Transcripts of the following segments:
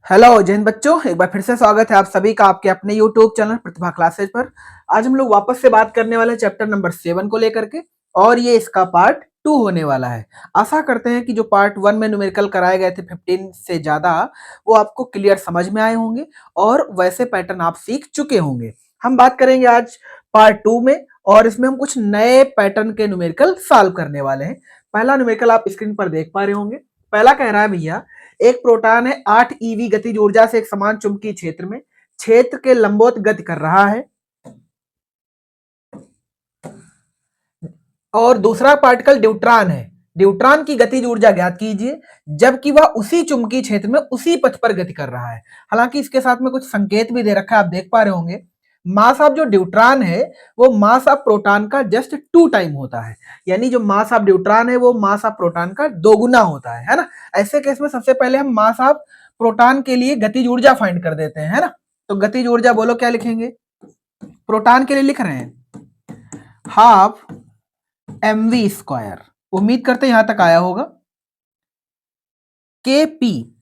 Hello Jain बच्चों, एक बार फिर से स्वागत है आप सभी का आपके अपने यूट्यूब चैनल प्रतिभा क्लासेज पर। आज हम लोग वापस से बात करने वाले हैं चैप्टर नंबर 7 को लेकर के, और ये इसका पार्ट 2 होने वाला है। आशा करते हैं कि जो पार्ट 1 में न्यूमेरिकल कराए गए थे 15 से ज्यादा, वो आपको क्लियर समझ में आए होंगे और वैसे पैटर्न आप सीख चुके होंगे। हम बात करेंगे आज पार्ट 2 में, और इसमें हम कुछ नए पैटर्न के न्यूमेरिकल सॉल्व करने वाले हैं। पहला न्यूमेरिकल आप स्क्रीन पर देख पा रहे होंगे। पहला कह रहा है भैया, एक प्रोटॉन है 8 ईवी गतिज ऊर्जा से एक समान चुंबकीय क्षेत्र में क्षेत्र के लंबवत गति कर रहा है, और दूसरा पार्टिकल ड्यूट्रॉन है। ड्यूट्रॉन की गतिज ऊर्जा ज्ञात कीजिए जबकि वह उसी चुंबकीय क्षेत्र में उसी पथ पर गति कर रहा है। हालांकि इसके साथ में कुछ संकेत भी दे रखा है, आप देख पा रहे होंगे। मास ऑफ जो ड्यूट्रॉन है वो मास ऑफ प्रोटॉन का जस्ट 2 टाइम होता है, यानी जो मास ऑफ ड्यूट्रॉन है वो मास ऑफ प्रोटॉन का 2 गुना होता है ना। ऐसे केस में सबसे पहले हम मास ऑफ प्रोटॉन के लिए गतिज ऊर्जा फाइंड कर देते हैं, है ना। तो गतिज ऊर्जा बोलो क्या लिखेंगे, प्रोटॉन के लिए लिख रहे हैं हाफ mv²। उम्मीद करते हैं यहां तक आया होगा। के पी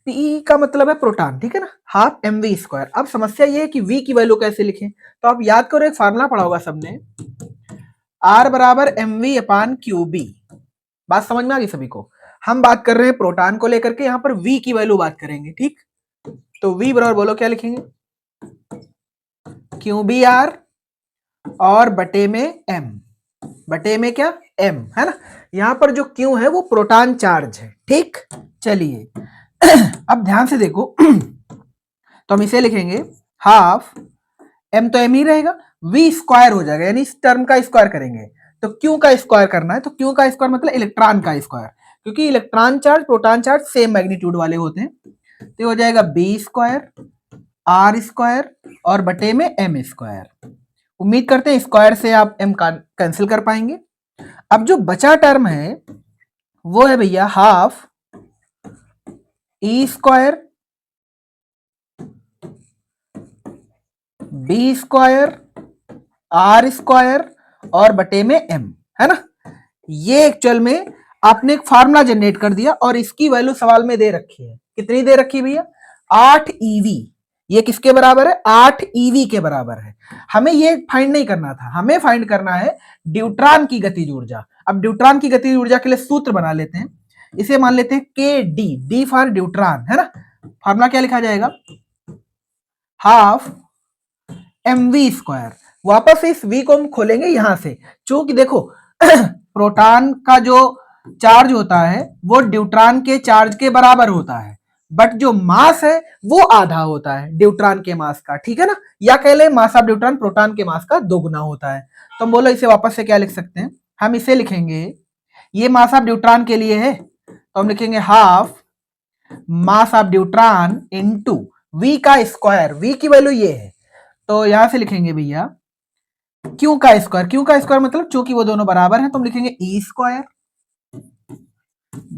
का मतलब है प्रोटॉन, ठीक है ना, हाफ mv²। अब समस्या ये है कि v की वैल्यू कैसे लिखें, तो आप याद करो, एक फार्मूला पढ़ा होगा सबने, R बराबर mv/qb। बात समझ में आ गई सभी को। हम बात कर रहे हैं प्रोटॉन को लेकर के, यहां पर v की वैल्यू बात करेंगे, ठीक। तो v बराबर बोलो क्या लिखेंगे, qbr और बटे में m, बटे में क्या m, है ना। यहां पर जो q है वो प्रोटॉन चार्ज है, ठीक। चलिए अब ध्यान से देखो तो हम इसे लिखेंगे हाफ m, तो m ही रहेगा, v² हो जाएगा, यानी इस टर्म का स्क्वायर करेंगे। तो q का स्क्वायर करना है, तो q का स्क्वायर मतलब इलेक्ट्रॉन का स्क्वायर, क्योंकि electron charge proton charge same magnitude वाले होते हैं। तो हो जाएगा b² r² और बटे में m²। उम्मीद करते हैं स्क्वायर से आप m का कैंसिल कर पाएंगे। अब जो बचा टर्म है वो है भैया हाफ e² b² r² और बटे में m, है ना। ये एक्चुअल में आपने एक फार्मूला जनरेट कर दिया और इसकी वैल्यू सवाल में दे रखी है। कितनी दे रखी है भैया, 8 ईवी। ये किसके बराबर है, 8 ईवी के बराबर है। हमें ये फाइंड नहीं करना था, हमें फाइंड करना है ड्यूट्रॉन की गतिज ऊर्जा। अब ड्यूट्रॉन की गतिज ऊर्जा के लिए सूत्र बना लेते हैं, इसे मान लेते हैं के डी फॉर ड्यूट्रॉन, है ना। फार्मूला क्या लिखा जाएगा, हाफ mv²। वापस इस v को हम खोलेंगे यहां से, चूंकि देखो प्रोटॉन का जो चार्ज होता है वो ड्यूट्रॉन के चार्ज के बराबर होता है, बट जो मास है वो आधा होता है ड्यूट्रॉन के मास का, ठीक है ना। या कह ले मास ऑफ ड्यूट्रॉन प्रोटॉन के मास का 2 गुना होता है। तो हम बोलो इसे वापस से क्या लिख सकते हैं, हम इसे लिखेंगे, ये मास ऑफ ड्यूट्रॉन के लिए है तो हम लिखेंगे half mass of deuteron into v का स्क्वायर, v की वैल्यू ये है, तो यहां से लिखेंगे भैया क्यू का स्क्वायर। क्यू का स्क्वायर मतलब चूंकि वो दोनों बराबर हैं तो हम लिखेंगे e²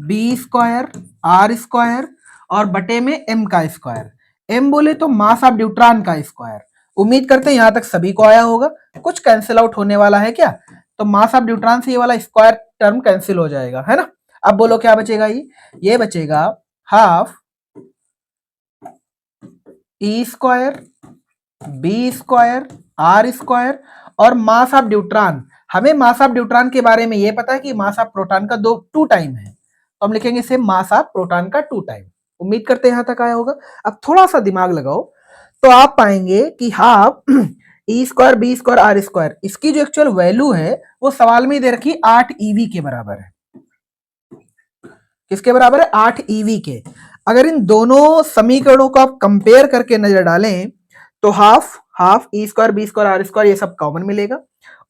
b² r² और बटे में m का स्क्वायर। m बोले तो मास ऑफ ड्यूट्रॉन का स्क्वायर। उम्मीद करते हैं यहां तक सभी को आया होगा। कुछ कैंसिल आउट होने वाला है क्या, तो मास ऑफ ड्यूट्रॉन से ये वाला स्क्वायर टर्म कैंसिल हो जाएगा, है ना। अब बोलो क्या बचेगा, ये बचेगा हाफ e² b² r² और मास ऑफ ड्यूट्रॉन। हमें मास ऑफ ड्यूट्रॉन के बारे में ये पता है कि मास ऑफ प्रोटॉन का 2 टाइम है, तो हम लिखेंगे इसे मास ऑफ प्रोटॉन का 2 टाइम। उम्मीद करते हैं यहां तक आया होगा। अब थोड़ा सा दिमाग लगाओ तो आप पाएंगे कि हाफ e² b² r², इसकी जो एक्चुअल वैल्यू है वो सवाल में दे रखी 8 ईवी के बराबर है। किसके बराबर है, 8 ईवी के। अगर इन दोनों समीकरणों को आप कंपेयर करके नजर डालें तो हाफ e² b² r² ये सब कॉमन मिलेगा,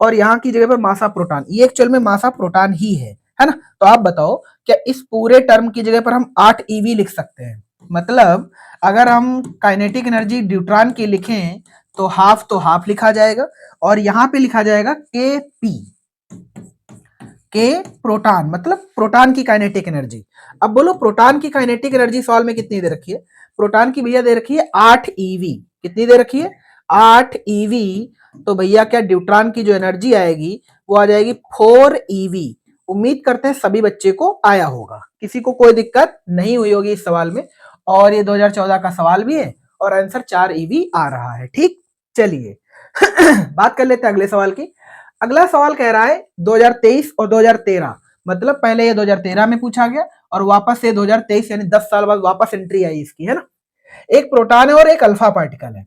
और यहाँ की जगह पर मास ऑफ प्रोटॉन, ये एक्चुअल में मास ऑफ प्रोटॉन ही है ना। तो आप बताओ क्या इस पूरे टर्म की जगह पर हम 8 ईवी लिख सकते हैं। मतलब अगर हम काइनेटिक एनर्जी ड्यूट्रॉन की लिखें तो हाफ लिखा जाएगा, और यहां पे लिखा जाएगा के पी, के प्रोटॉन मतलब प्रोटॉन की काइनेटिक एनर्जी। अब बोलो प्रोटॉन की काइनेटिक एनर्जी सवाल में कितनी दे रखी है, प्रोटॉन की भैया दे रखी है 8 ईवी। कितनी दे रखी है, 8 ईवी। तो भैया क्या ड्यूट्रॉन की जो एनर्जी आएगी वो आ जाएगी 4 ईवी। उम्मीद करते हैं सभी बच्चे को आया होगा, किसी को कोई दिक्कत नहीं हुई होगी इस सवाल में। और ये 2014 का सवाल भी है और आंसर 4 EV आ रहा है। ठीक, चलिए बात कर लेते हैं अगले सवाल की। अगला सवाल कह रहा है 2023 और 2013, मतलब पहले ये 2013 में पूछा गया और वापस से 2023 यानी 10 साल बाद वापस एंट्री आई इसकी, है ना। एक प्रोटॉन है और एक अल्फा पार्टिकल है।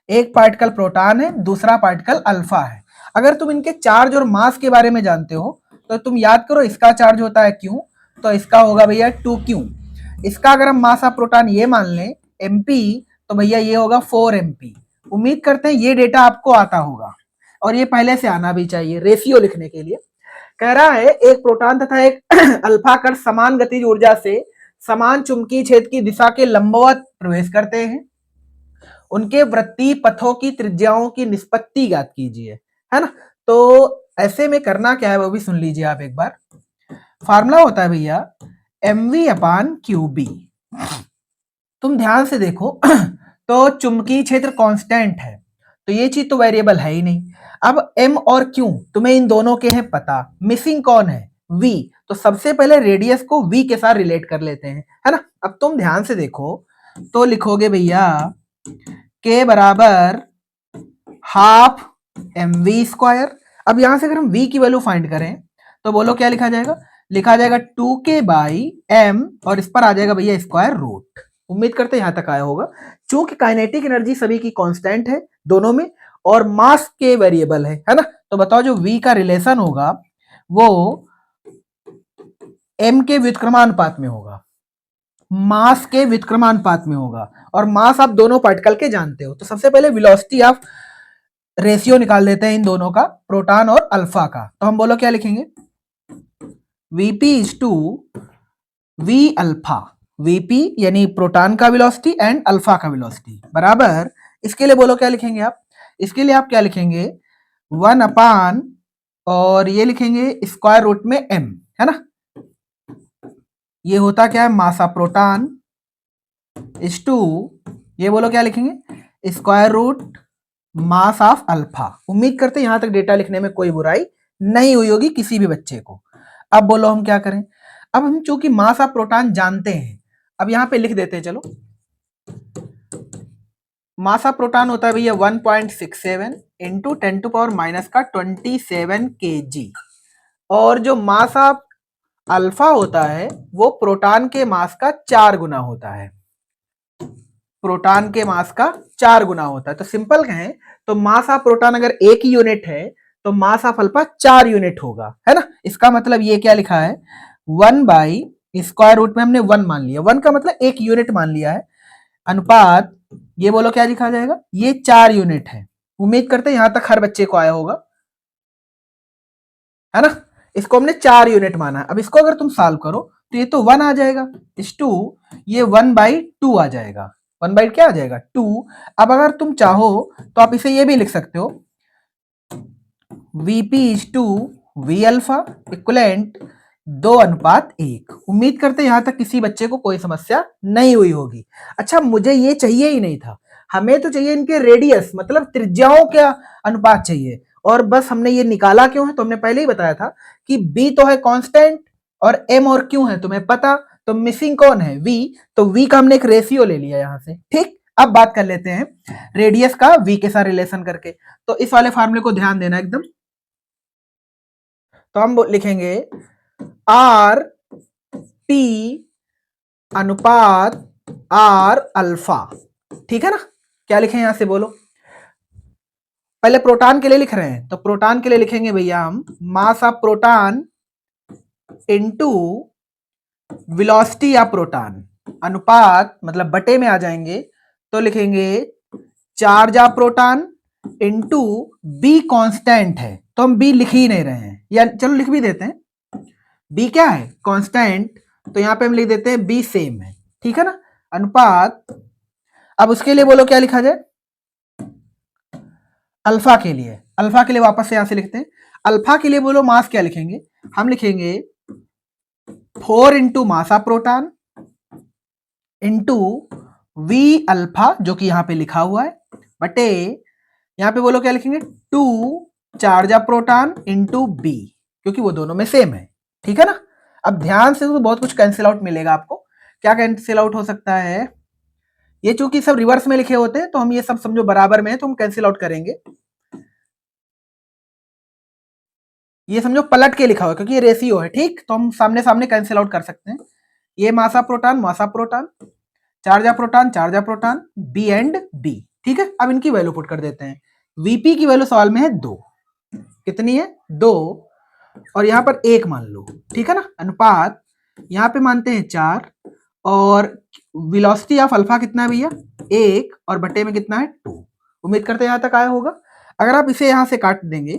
एक पार्टिकल प्रोटॉन है, दूसरा पार्टिकल अल्फा है। अगर तुम इनके चार्ज और मास के बारे में जानते हो तो तुम याद करो, इसका चार्ज होता है Q, तो इसका होगा भैया 2Q। इसका अगर हम मास ऑफ प्रोटॉन ये मान लें MP, तो भैया ये होगा 4MP। उम्मीद करते हैं ये डेटा आपको आता होगा और ये पहले से आना भी चाहिए रेशियो लिखने के लिए। कह रहा है एक प्रोटॉन तथा एक अल्फा कण समान गतिज ऊर्जा से समान चुंबकीय क्षेत्र की दिशा के लंबवत प्रवेश करते हैं। उनके वृत्तीय पथों की त्रिज्याओं की निष्पत्ति ज्ञात कीजिए, है ना। तो ऐसे में करना क्या है वो भी सुन लीजिए आप एक बार। फार्मूला होता है भैया mv/qb। तुम ध्यान से देखो तो चुंबकीय क्षेत्र कांस्टेंट है, तो ये चीज तो वेरिएबल है ही नहीं। अब m और q तुम्हें इन दोनों के हैं पता, मिसिंग कौन है? v। तो सबसे पहले रेडियस को v के साथ रिलेट कर लेते हैं, है ना। अब तुम ध्यान से देखो तो लिखोगे भैया k बराबर हाफ mv²। अब यहां से अगर हम v की वैल्यू फाइंड करें तो बोलो क्या लिखा जाएगा? लिखा जाएगा 2k/m और इस पर आ जाएगा भैया स्क्वायर रूट। उम्मीद करते हैं यहां तक आया होगा। चूंकि काइनेटिक एनर्जी सभी की कांस्टेंट है दोनों में और मास के वेरिएबल है ना, तो बताओ जो v का रिलेशन होगा वो m के व्युत्क्रमानुपात में होगा, मास के व्युत्क्रमानुपात में होगा। और मास आप दोनों पार्टिकल के जानते हो, तो सबसे पहले वेलोसिटी ऑफ रेशियो निकाल देते हैं इन दोनों का, प्रोटॉन और अल्फा का। तो हम बोलो क्या लिखेंगे? Vp इज टू V अल्फा। Vp यानी प्रोटॉन का वेलोसिटी एंड अल्फा का वेलोसिटी बराबर, इसके लिए बोलो क्या लिखेंगे आप? इसके लिए आप क्या लिखेंगे? 1 और ये लिखेंगे स्क्वायर रूट में m, है ना। ये होता क्या है? Mass of proton is to, ये बोलो क्या लिखेंगे? Square root mass of alpha. उम्मीद करते हैं यहां तक डेटा लिखने में कोई बुराई नहीं हुई होगी किसी भी बच्चे को। अब बोलो हम क्या करें? अब हम चूंकि मास ऑफ प्रोटॉन जानते हैं, अब यहां पे लिख देते हैं। चलो, मास ऑफ प्रोटॉन होता है भैया 1.67 इंटू 10⁻⁻27 kg। और जो मास ऑफ अल्फा होता है वो प्रोटॉन के मास का 4 गुना होता है। प्रोटॉन के मास का 4 गुना होता है। तो सिंपल कहें तो मास ऑफ प्रोटॉन अगर 1 यूनिट है तो मास ऑफ अल्फा 4 यूनिट होगा, है ना। इसका मतलब ये क्या लिखा है? 1/स्क्वायर रूट में हमने 1 मान लिया, 1 का मतलब 1 यूनिट मान लिया है, अनुपात ये बोलो क्या लिखा जाएगा? ये 4 यूनिट है। उम्मीद करते हैं यहां तक हर बच्चे को आया होगा, है ना। इसको हमने 4 यूनिट माना है। अब इसको अगर तुम सॉल्व करो तो ये तो 1 आ जाएगा, इस 2, ये 1/2 आ जाएगा। 1 बाई क्या आ जाएगा? 2। अब अगर तुम चाहो तो आप इसे ये भी लिख सकते हो, Vp is to V alpha equivalent 2:1। उम्मीद करते हैं यहां तक किसी बच्चे को कोई समस्या नहीं हुई होगी। अच्छा, मुझे ये चाहिए ही नहीं था, हमें तो चाहिए इनके रेडियस मतलब त्रिज्याओं का अनुपात चाहिए। और बस हमने ये निकाला क्यों है? तो हमने पहले ही बताया था कि B तो है कांस्टेंट और M और Q है तुम्हें पता, तो मिसिंग कौन है? V। तो V का हमने एक रेशियो ले लिया यहां से। ठीक, अब बात कर लेते हैं रेडियस का V के साथ रिलेशन करके। तो इस वाले फार्मूले को ध्यान देना एकदम। तो हम लिखेंगे आर टी अनुपात आर अल्फा, ठीक है ना। क्या लिखें यहां से बोलो? पहले प्रोटॉन के लिए लिख रहे हैं तो प्रोटॉन के लिए लिखेंगे भैया हम मास of proton into velocity of proton, अनुपात मतलब बटे में आ जाएंगे तो लिखेंगे charge of proton into be constant है, तो हम बी लिख ही नहीं रहे हैं, या चलो लिख भी देते हैं। बी क्या है? कांस्टेंट, तो यहां पे हम लिख देते हैं बी सेम है, ठीक है ना, अनुपात। अब उसके लिए बोलो क्या लिखा जाए? अल्फा के लिए, अल्फा के लिए वापस से यहां से लिखते हैं। अल्फा के लिए बोलो मास क्या लिखेंगे? हम लिखेंगे 4 into mass of proton into V alpha जो कि यहां पे लिखा हुआ है, बटे यहां पे बोलो क्या लिखेंगे? 2 charge of proton into B, क्योंकि वो दोनों में सेम है, ठीक है ना। अब ध्यान से तो बहुत कुछ कैंसिल आउट मिलेगा आपको। क्या कैंसिल आउट हो सकता है? ये चूंकि सब रिवर्स में लिखे होते हैं तो हम ये सब समझो बराबर में है तो हम कैंसिल आउट करेंगे। ये समझो पलट के लिखा हुआ क्योंकि ये रेशियो है, ठीक, तो हम सामने सामने कैंसिल आउट कर सकते हैं। ये मासा proton charge of proton B and B, ठीक है। अब इनकी वैल्यू पुट कर देते हैं। वीपी की वैल्यू सवाल में है 2, कितनी है 2, और यहां पर 1 मान लो, ठीक है ना। अनुपात यहां पे मानते हैं 4, और वेलोसिटी ऑफ अल्फा कितना है भैया 1, और बटे में कितना है 2। उम्मीद करते हैं यहां तक आया होगा। अगर आप इसे यहां से काट देंगे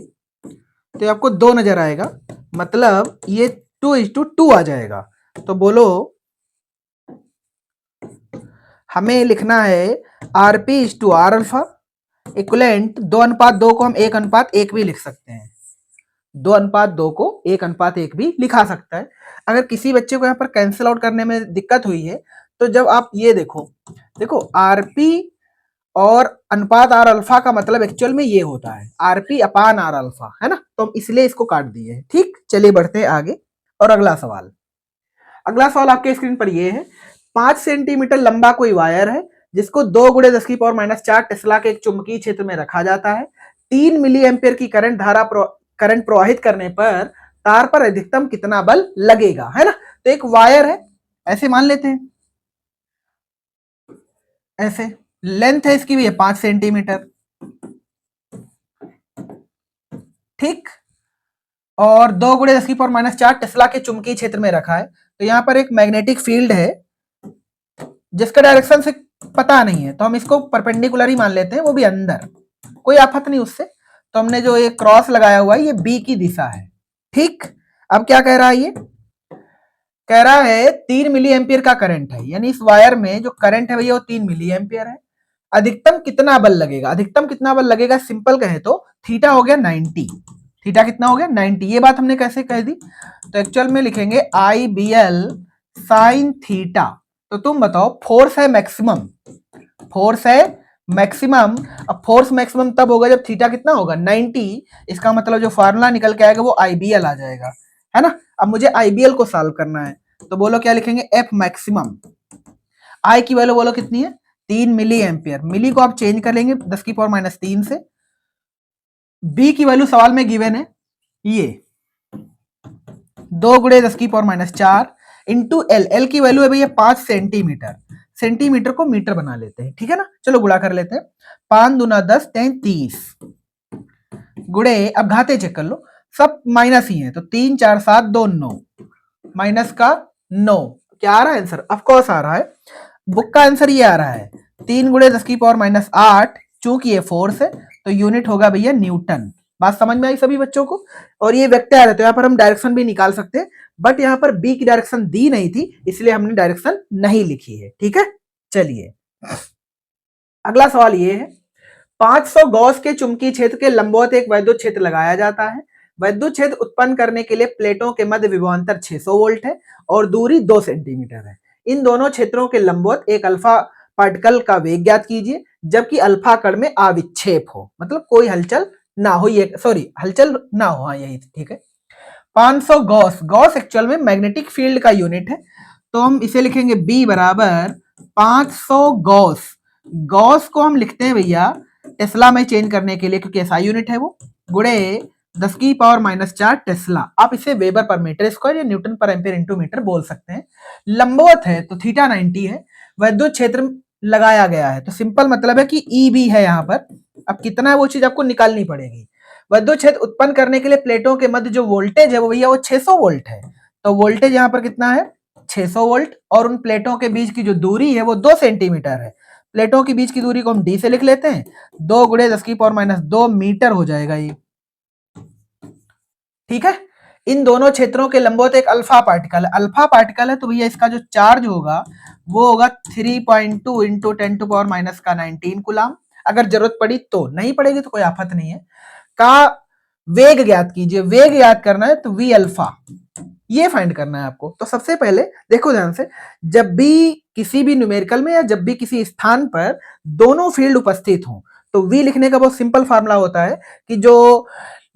तो आपको 2 नजर आएगा, मतलब ये 2:2 आ जाएगा। तो बोलो हमें लिखना है RP/R अल्फा इक्वलेंट 2:2 को हम 1:1 भी लिख सकते हैं। 2:2 को 1:1 भी लिखा सकता है। अगर किसी बच्चे को यहाँ पर कैंसिल आउट करने में दिक्कत हुई है तो जब आप ये देखो आरपी और अनुपात आर अल्फा का मतलब एक्चुअल में ये होता है RP/R अल्फा, है ना। तो हम इसलिए इसको काट दिए हैं, ठीक। चलिए बढ़ते हैं आगे और अगला सवाल आपके स्क्रीन पर ये है। 5 सेंटीमीटर लंबा कोई वायर है जिसको 2 × 10⁻⁴ टेस्ला के एक चुंबकीय क्षेत्र में रखा जाता है। 3 मिली एम्पियर की करंट प्रवाहित करने पर तार पर अधिकतम कितना बल लगेगा, है ना। तो एक वायर है, ऐसे मान लेते हैं, ऐसे लेंथ है इसकी भी है 5 सेंटीमीटर, ठीक, और 2 × 10⁻⁴ टेस्ला के चुंबकीय क्षेत्र में रखा है। तो यहां पर एक मैग्नेटिक फील्ड है जिसका डायरेक्शन से पता नहीं है, तो हम इसको परपेंडिकुलर ही मान लेते हैं, वो भी अंदर, कोई आफत नहीं उससे। तो हमने जो ये क्रॉस लगाया हुआ है ये बी की दिशा है, ठीक। अब क्या कह रहा है ये, कह रहा है 3 मिली एम्पियर का करंट है, यानी इस वायर में जो करंट है भैया वो 3 मिली एम्पियर है। अधिकतम कितना बल लगेगा, अधिकतम कितना बल लगेगा सिंपल कहे तो थीटा हो गया 90, थीटा कितना हो गया 90। ये बात हमने कैसे कह दी, तो एक्चुअल में लिखेंगे IBL साइन थीटा। तो तुम बताओ फोर्स है मैक्सिमम, फोर्स है मैक्सिमम। अब फोर्स मैक्सिमम तब होगा जब थीटा कितना होगा 90, इसका मतलब जो फार्मूला निकल के आएगा वो IBL आ जाएगा, है ना। अब मुझे IBL को सॉल्व करना है, तो बोलो क्या लिखेंगे, F मैक्सिमम। I की वैल्यू बोलो कितनी है 3 मिली एम्पियर, मिली को आप चेंज कर लेंगे 10⁻³ से। B की वैल्यू सवाल में गिवन है ये 2 × 10⁻⁴ इंटू एल की वैल्यू है भैया 5 सेंटीमीटर, सेंटीमीटर को मीटर बना लेते हैं, ठीक है ना। चलो गुणा कर लेते हैं, 5 दूना 10 33 गुणे, अब घाते चेक कर लो, सब माइनस ही है, तो 3 4 7 2 9 माइनस का 9, क्या आ रहा है आंसर, ऑफकोर्स आ रहा है, बुक का आंसर ये आ रहा है 3 × 10⁻⁸। चूंकि ये फोर्स है तो यूनिट होगा भैया न्यूटन। बात समझ में आई सभी बच्चों को। और ये वेक्टर है तो यहाँ पर हम डायरेक्शन भी निकाल सकते हैं, बट यहाँ पर बी की डायरेक्शन दी नहीं थी इसलिए हमने डायरेक्शन नहीं लिखी है, ठीक है। चलिए अगला सवाल ये है, 500 गॉस के चुंबकीय क्षेत्र के लंबवत एक वैद्युत क्षेत्र लगाया जाता है। वैद्युत क्षेत्र उत्पन्न करने के लिए प्लेटों के मध्य विभवांतर 600 वोल्ट है और दूरी 2 सेंटीमीटर है। इन दोनों क्षेत्रों के लंबवत एक अल्फा पार्टिकल का वेग ज्ञात कीजिए जबकि अल्फा कण में अविक्षेप हो, मतलब कोई हलचल ना हो, ये सॉरी हलचल ना हो, हाँ यही ठीक है। 500 गॉस, गॉस एक्चुअल में मैग्नेटिक फील्ड का यूनिट है, तो हम इसे लिखेंगे B बराबर 500 गॉस। गॉस को हम लिखते हैं भैया टेस्ला में चेंज करने के लिए क्योंकि SI यूनिट है वो, गुणे 10⁻⁴ टेस्ला। आप इसे वेबर पर मीटर स्क्वायर या न्यूटन पर एम्पियर इंटू मीटर बोल सकते हैं। लंबवत है तो थीटा 90 है, वैद्युत क्षेत्र लगाया गया है तो सिंपल मतलब है कि EB है यहाँ पर। अब कितना है वो चीज आपको निकालनी पड़ेगी। वैद्युत क्षेत्र उत्पन्न करने के लिए प्लेटों के मध्य जो वोल्टेज है वो भैया वो 600 वोल्ट है, तो वोल्टेज यहाँ पर कितना है 600 वोल्ट, और उन प्लेटों के बीच की जो दूरी है वो 2 सेंटीमीटर है। प्लेटों के बीच की दूरी को हम D से लिख लेते हैं, 2 × 10⁻² मीटर हो जाएगा ये, ठीक है। इन दोनों क्षेत्रों के लंबवत एक अल्फा पार्टिकल है, अल्फा पार्टिकल है तो भैया इसका जो चार्ज होगा वो होगा 3.2 × 10⁻⁻19 कूलम। अगर जरूरत पड़ी तो, नहीं पड़ेगी तो कोई आफत नहीं है। का वेग ज्ञात कीजिए, वेग ज्ञात करना है तो V अल्फा ये फाइंड करना है आपको। तो सबसे पहले देखो ध्यान से, जब भी किसी भी न्यूमेरिकल में या जब भी किसी स्थान पर दोनों फील्ड उपस्थित हों तो V लिखने का बहुत सिंपल फार्मूला होता है कि जो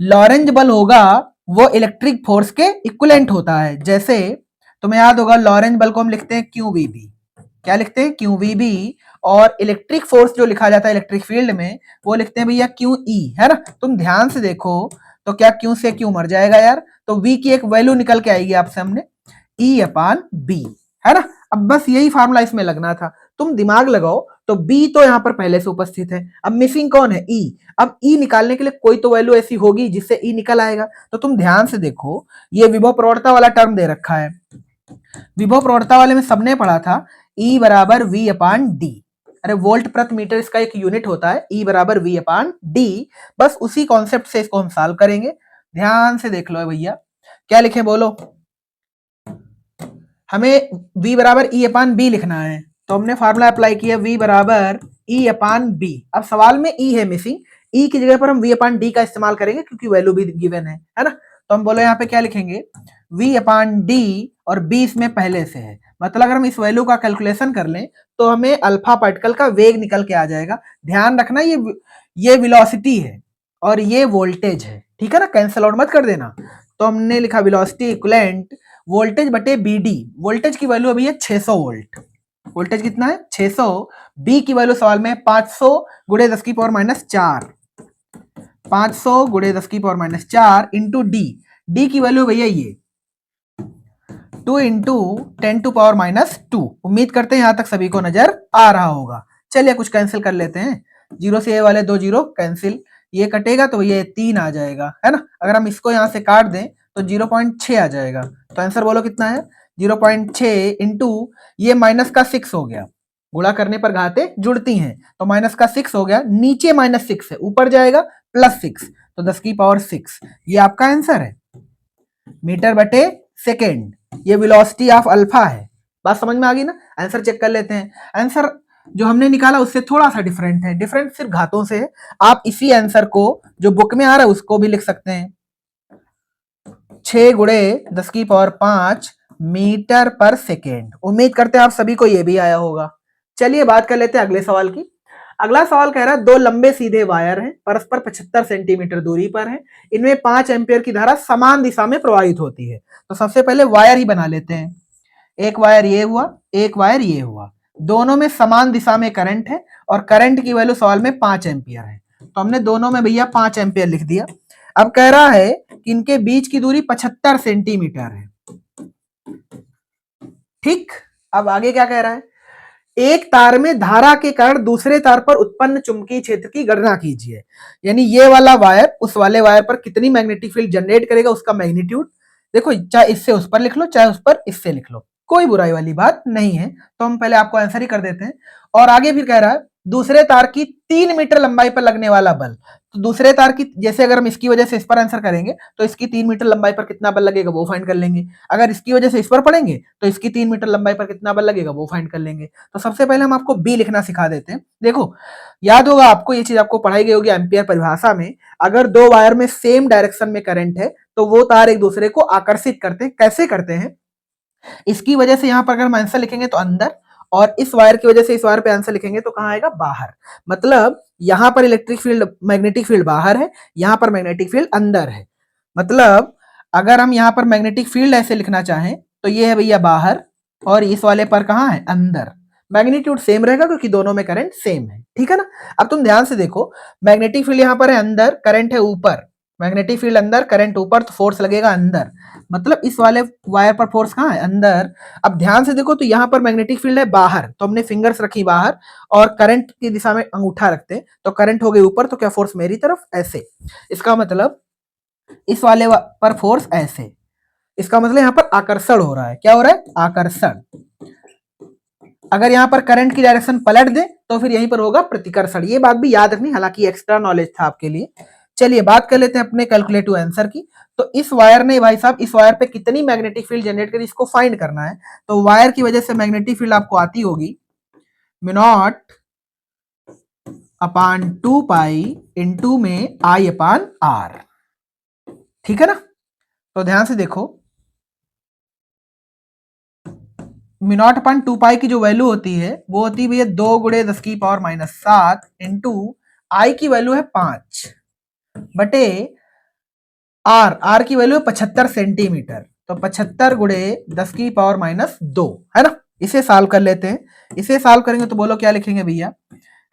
लॉरेंज बल होगा वो इलेक्ट्रिक फोर्स के इक्विवेलेंट होता है। जैसे तुम्हें याद होगा लॉरेंज बल को हम लिखते हैं QVB। क्या लिखते हैं? QVB। और इलेक्ट्रिक फोर्स जो लिखा जाता है इलेक्ट्रिक फील्ड में वो लिखते हैं भैया QE, है ना। तुम ध्यान से देखो तो क्या Q से Q मर जाएगा यार, तो V की एक वैल्यू निकल के आएगी आपसे हमने E/B, है ना। अब बस यही फार्मूला इसमें लगना था, तुम दिमाग लगाओ तो B तो यहाँ पर पहले से उपस्थित है, अब मिसिंग कौन है? E। अब E निकालने के लिए कोई तो वैल्यू ऐसी होगी जिससे E निकल आएगा। तो तुम ध्यान से देखो, ये विभव प्रवणता वाला टर्म दे रखा है। विभव प्रवणता वाले में सबने पढ़ा था E बराबर V/D। अरे वोल्ट प्रति मीटर इसका एक यूनिट होता है, E बराबर V/D। बस उसी कॉन्सेप्ट से इसको हम सॉल्व करेंगे। ध्यान से देख लो भैया, क्या लिखे बोलो। हमें V बराबर E/B लिखना है, तो हमने फार्मूला अप्लाई किया V बराबर E/B। अब सवाल में E है मिसिंग, E की जगह पर हम V/D का इस्तेमाल करेंगे क्योंकि वैल्यू भी गिवन है ना। तो हम बोलो यहाँ पे क्या लिखेंगे, V/D और B इसमें पहले से है, मतलब अगर हम इस वैल्यू का कैलकुलेशन कर लें तो हमें अल्फा पार्टिकल का वेग निकल के आ जाएगा। ध्यान रखना ये वेलोसिटी है और ये वोल्टेज है, ठीक है ना, कैंसिल आउट मत कर देना। तो हमने लिखा वेलोसिटी इक्विवेलेंट वोल्टेज बटे BD। वोल्टेज की वैल्यू अभी है 600 वोल्ट। वोल्टेज कितना है? 600। बी की वैल्यू सवाल में 500 गुणे 10 की पावर माइनस 4, 500 गुणे 10 की power minus 4 into D. D की वैल्यू भैया ये 2 इंटू 10 टू पावर माइनस 2। उम्मीद करते हैं यहां तक सभी को नजर आ रहा होगा। चलिए कुछ कैंसिल कर लेते हैं, जीरो से ये वाले 2 जीरो कैंसिल, ये कटेगा तो ये 3 आ जाएगा, है ना। अगर हम इसको यहां से काट दें तो 0.6 आ जाएगा। तो आंसर बोलो कितना है? 0.6 इंटू ये माइनस का 6 हो गया, गुणा करने पर घाते जुड़ती हैं, तो माइनस का 6 हो गया, नीचे -6 है, ऊपर जाएगा +6, तो 10 की पावर 6। ये आपका आंसर है, मीटर बटे सेकेंड। ये वेलोसिटी ऑफ अल्फा है। बात समझ में आ गई ना। आंसर चेक कर लेते हैं। आंसर जो हमने निकाला उससे थोड़ा सा डिफरेंट है, डिफरेंट सिर्फ घातों से है। आप इसी आंसर को जो बुक में आ रहा है उसको भी लिख सकते हैं, 6 गुणे 10 की पावर 5 मीटर पर सेकेंड। उम्मीद करते हैं आप सभी को यह भी आया होगा। चलिए बात कर लेते हैं अगले सवाल की। अगला सवाल कह रहा है दो लंबे सीधे वायर हैं, परस्पर 75 सेंटीमीटर दूरी पर हैं, इनमें 5 एम्पियर की धारा समान दिशा में प्रवाहित होती है। तो सबसे पहले वायर ही बना लेते हैं। एक वायर ये हुआ, एक वायर ये हुआ, दोनों में समान दिशा में करंट है और करंट की वैल्यू सवाल में 5 एम्पियर है। तो हमने दोनों में भैया 5 एम्पियर लिख दिया। अब कह रहा है कि इनके बीच की दूरी 75 सेंटीमीटर है, ठीक। अब आगे क्या कह रहा है, एक तार में धारा के कारण दूसरे तार पर उत्पन्न चुंबकीय क्षेत्र की गणना कीजिए। यानी ये वाला वायर उस वाले वायर पर कितनी मैग्नेटिक फील्ड जनरेट करेगा, उसका मैग्नीट्यूड। देखो चाहे इससे उस पर लिख लो, चाहे उस पर इससे लिख लो, कोई बुराई वाली बात नहीं है। तो हम पहले आपको आंसर ही कर देते हैं। और आगे फिर कह रहा है दूसरे तार की 3 मीटर लंबाई पर लगने वाला बल। तो दूसरे तार की, जैसे अगर हम इसकी वजह से इस पर आंसर करेंगे तो इसकी 3 मीटर लंबाई पर कितना बल लगेगा वो फाइंड कर लेंगे। अगर इसकी वजह से इस पर पढ़ेंगे तो इसकी 3 मीटर लंबाई पर कितना बल लगेगा वो फाइंड कर लेंगे। तो सबसे पहले हम आपको बी लिखना सिखा देते हैं। देखो याद होगा आपको, ये चीज आपको पढ़ाई गई होगी एम्पियर परिभाषा में। अगर दो वायर में सेम डायरेक्शन में करंट है तो वो तार एक दूसरे को आकर्षित करते हैं। कैसे करते हैं? इसकी वजह से यहां पर अगर हम आंसर लिखेंगे तो अंदर, और इस वायर की वजह से इस वायर पे आंसर लिखेंगे तो कहां आएगा? बाहर। मतलब यहां पर इलेक्ट्रिक फील्ड मैग्नेटिक फील्ड बाहर है, यहां पर मैग्नेटिक फील्ड अंदर है। मतलब अगर हम यहां पर मैग्नेटिक फील्ड ऐसे लिखना चाहें तो ये है भैया बाहर, और इस वाले पर कहां है? अंदर। मैग्नीट्यूड सेम रहेगा क्योंकि दोनों में करंट सेम है, ठीक है ना। अब तुम ध्यान से देखो, मैग्नेटिक फील्ड यहां पर है अंदर, करंट है ऊपर, मैग्नेटिक फील्ड अंदर, करंट ऊपर, तो फोर्स लगेगा अंदर। मतलब इस वाले वायर पर फोर्स कहां है? अंदर। अब ध्यान से देखो तो यहां पर मैग्नेटिक फील्ड है बाहर, तो हमने फिंगर्स रखी बाहर और करंट की दिशा में अंगूठा रखते हैं, तो करंट हो गई ऊपर, तो क्या फोर्स मेरी तरफ ऐसे। इसका मतलब इस वाले पर फोर्स ऐसे, इसका मतलब यहां पर आकर्षण हो रहा है। क्या हो रहा है? आकर्षण। अगर यहां पर करंट की डायरेक्शन पलट दे तो फिर यहीं पर होगा प्रतिकर्षण। ये बात भी याद रखनी, हालांकि एक्स्ट्रा नॉलेज था आपके लिए। चलिए बात कर लेते हैं अपने कैलकुलेटिव आंसर की। तो इस वायर ने भाई साहब इस वायर पे कितनी मैग्नेटिक फील्ड जनरेट करी, इसको फाइंड करना है। तो वायर की वजह से मैग्नेटिक फील्ड आपको आती होगी μ0 अपान 2 पाई इंटू में I अपान R, ठीक है ना। तो ध्यान से देखो, μ0 अपान 2 पाई की जो वैल्यू होती है वो होती है भैया 2 गुणे 10 की पावर माइनस 7 इंटू I की वैल्यू है 5 बटे R की वैल्यू है 75 सेंटीमीटर। तो 75 गुणे 10 की पावर माइनस 2, है ना। इसे सॉल्व कर लेते हैं। इसे सॉल्व करेंगे तो बोलो क्या लिखेंगे भैया,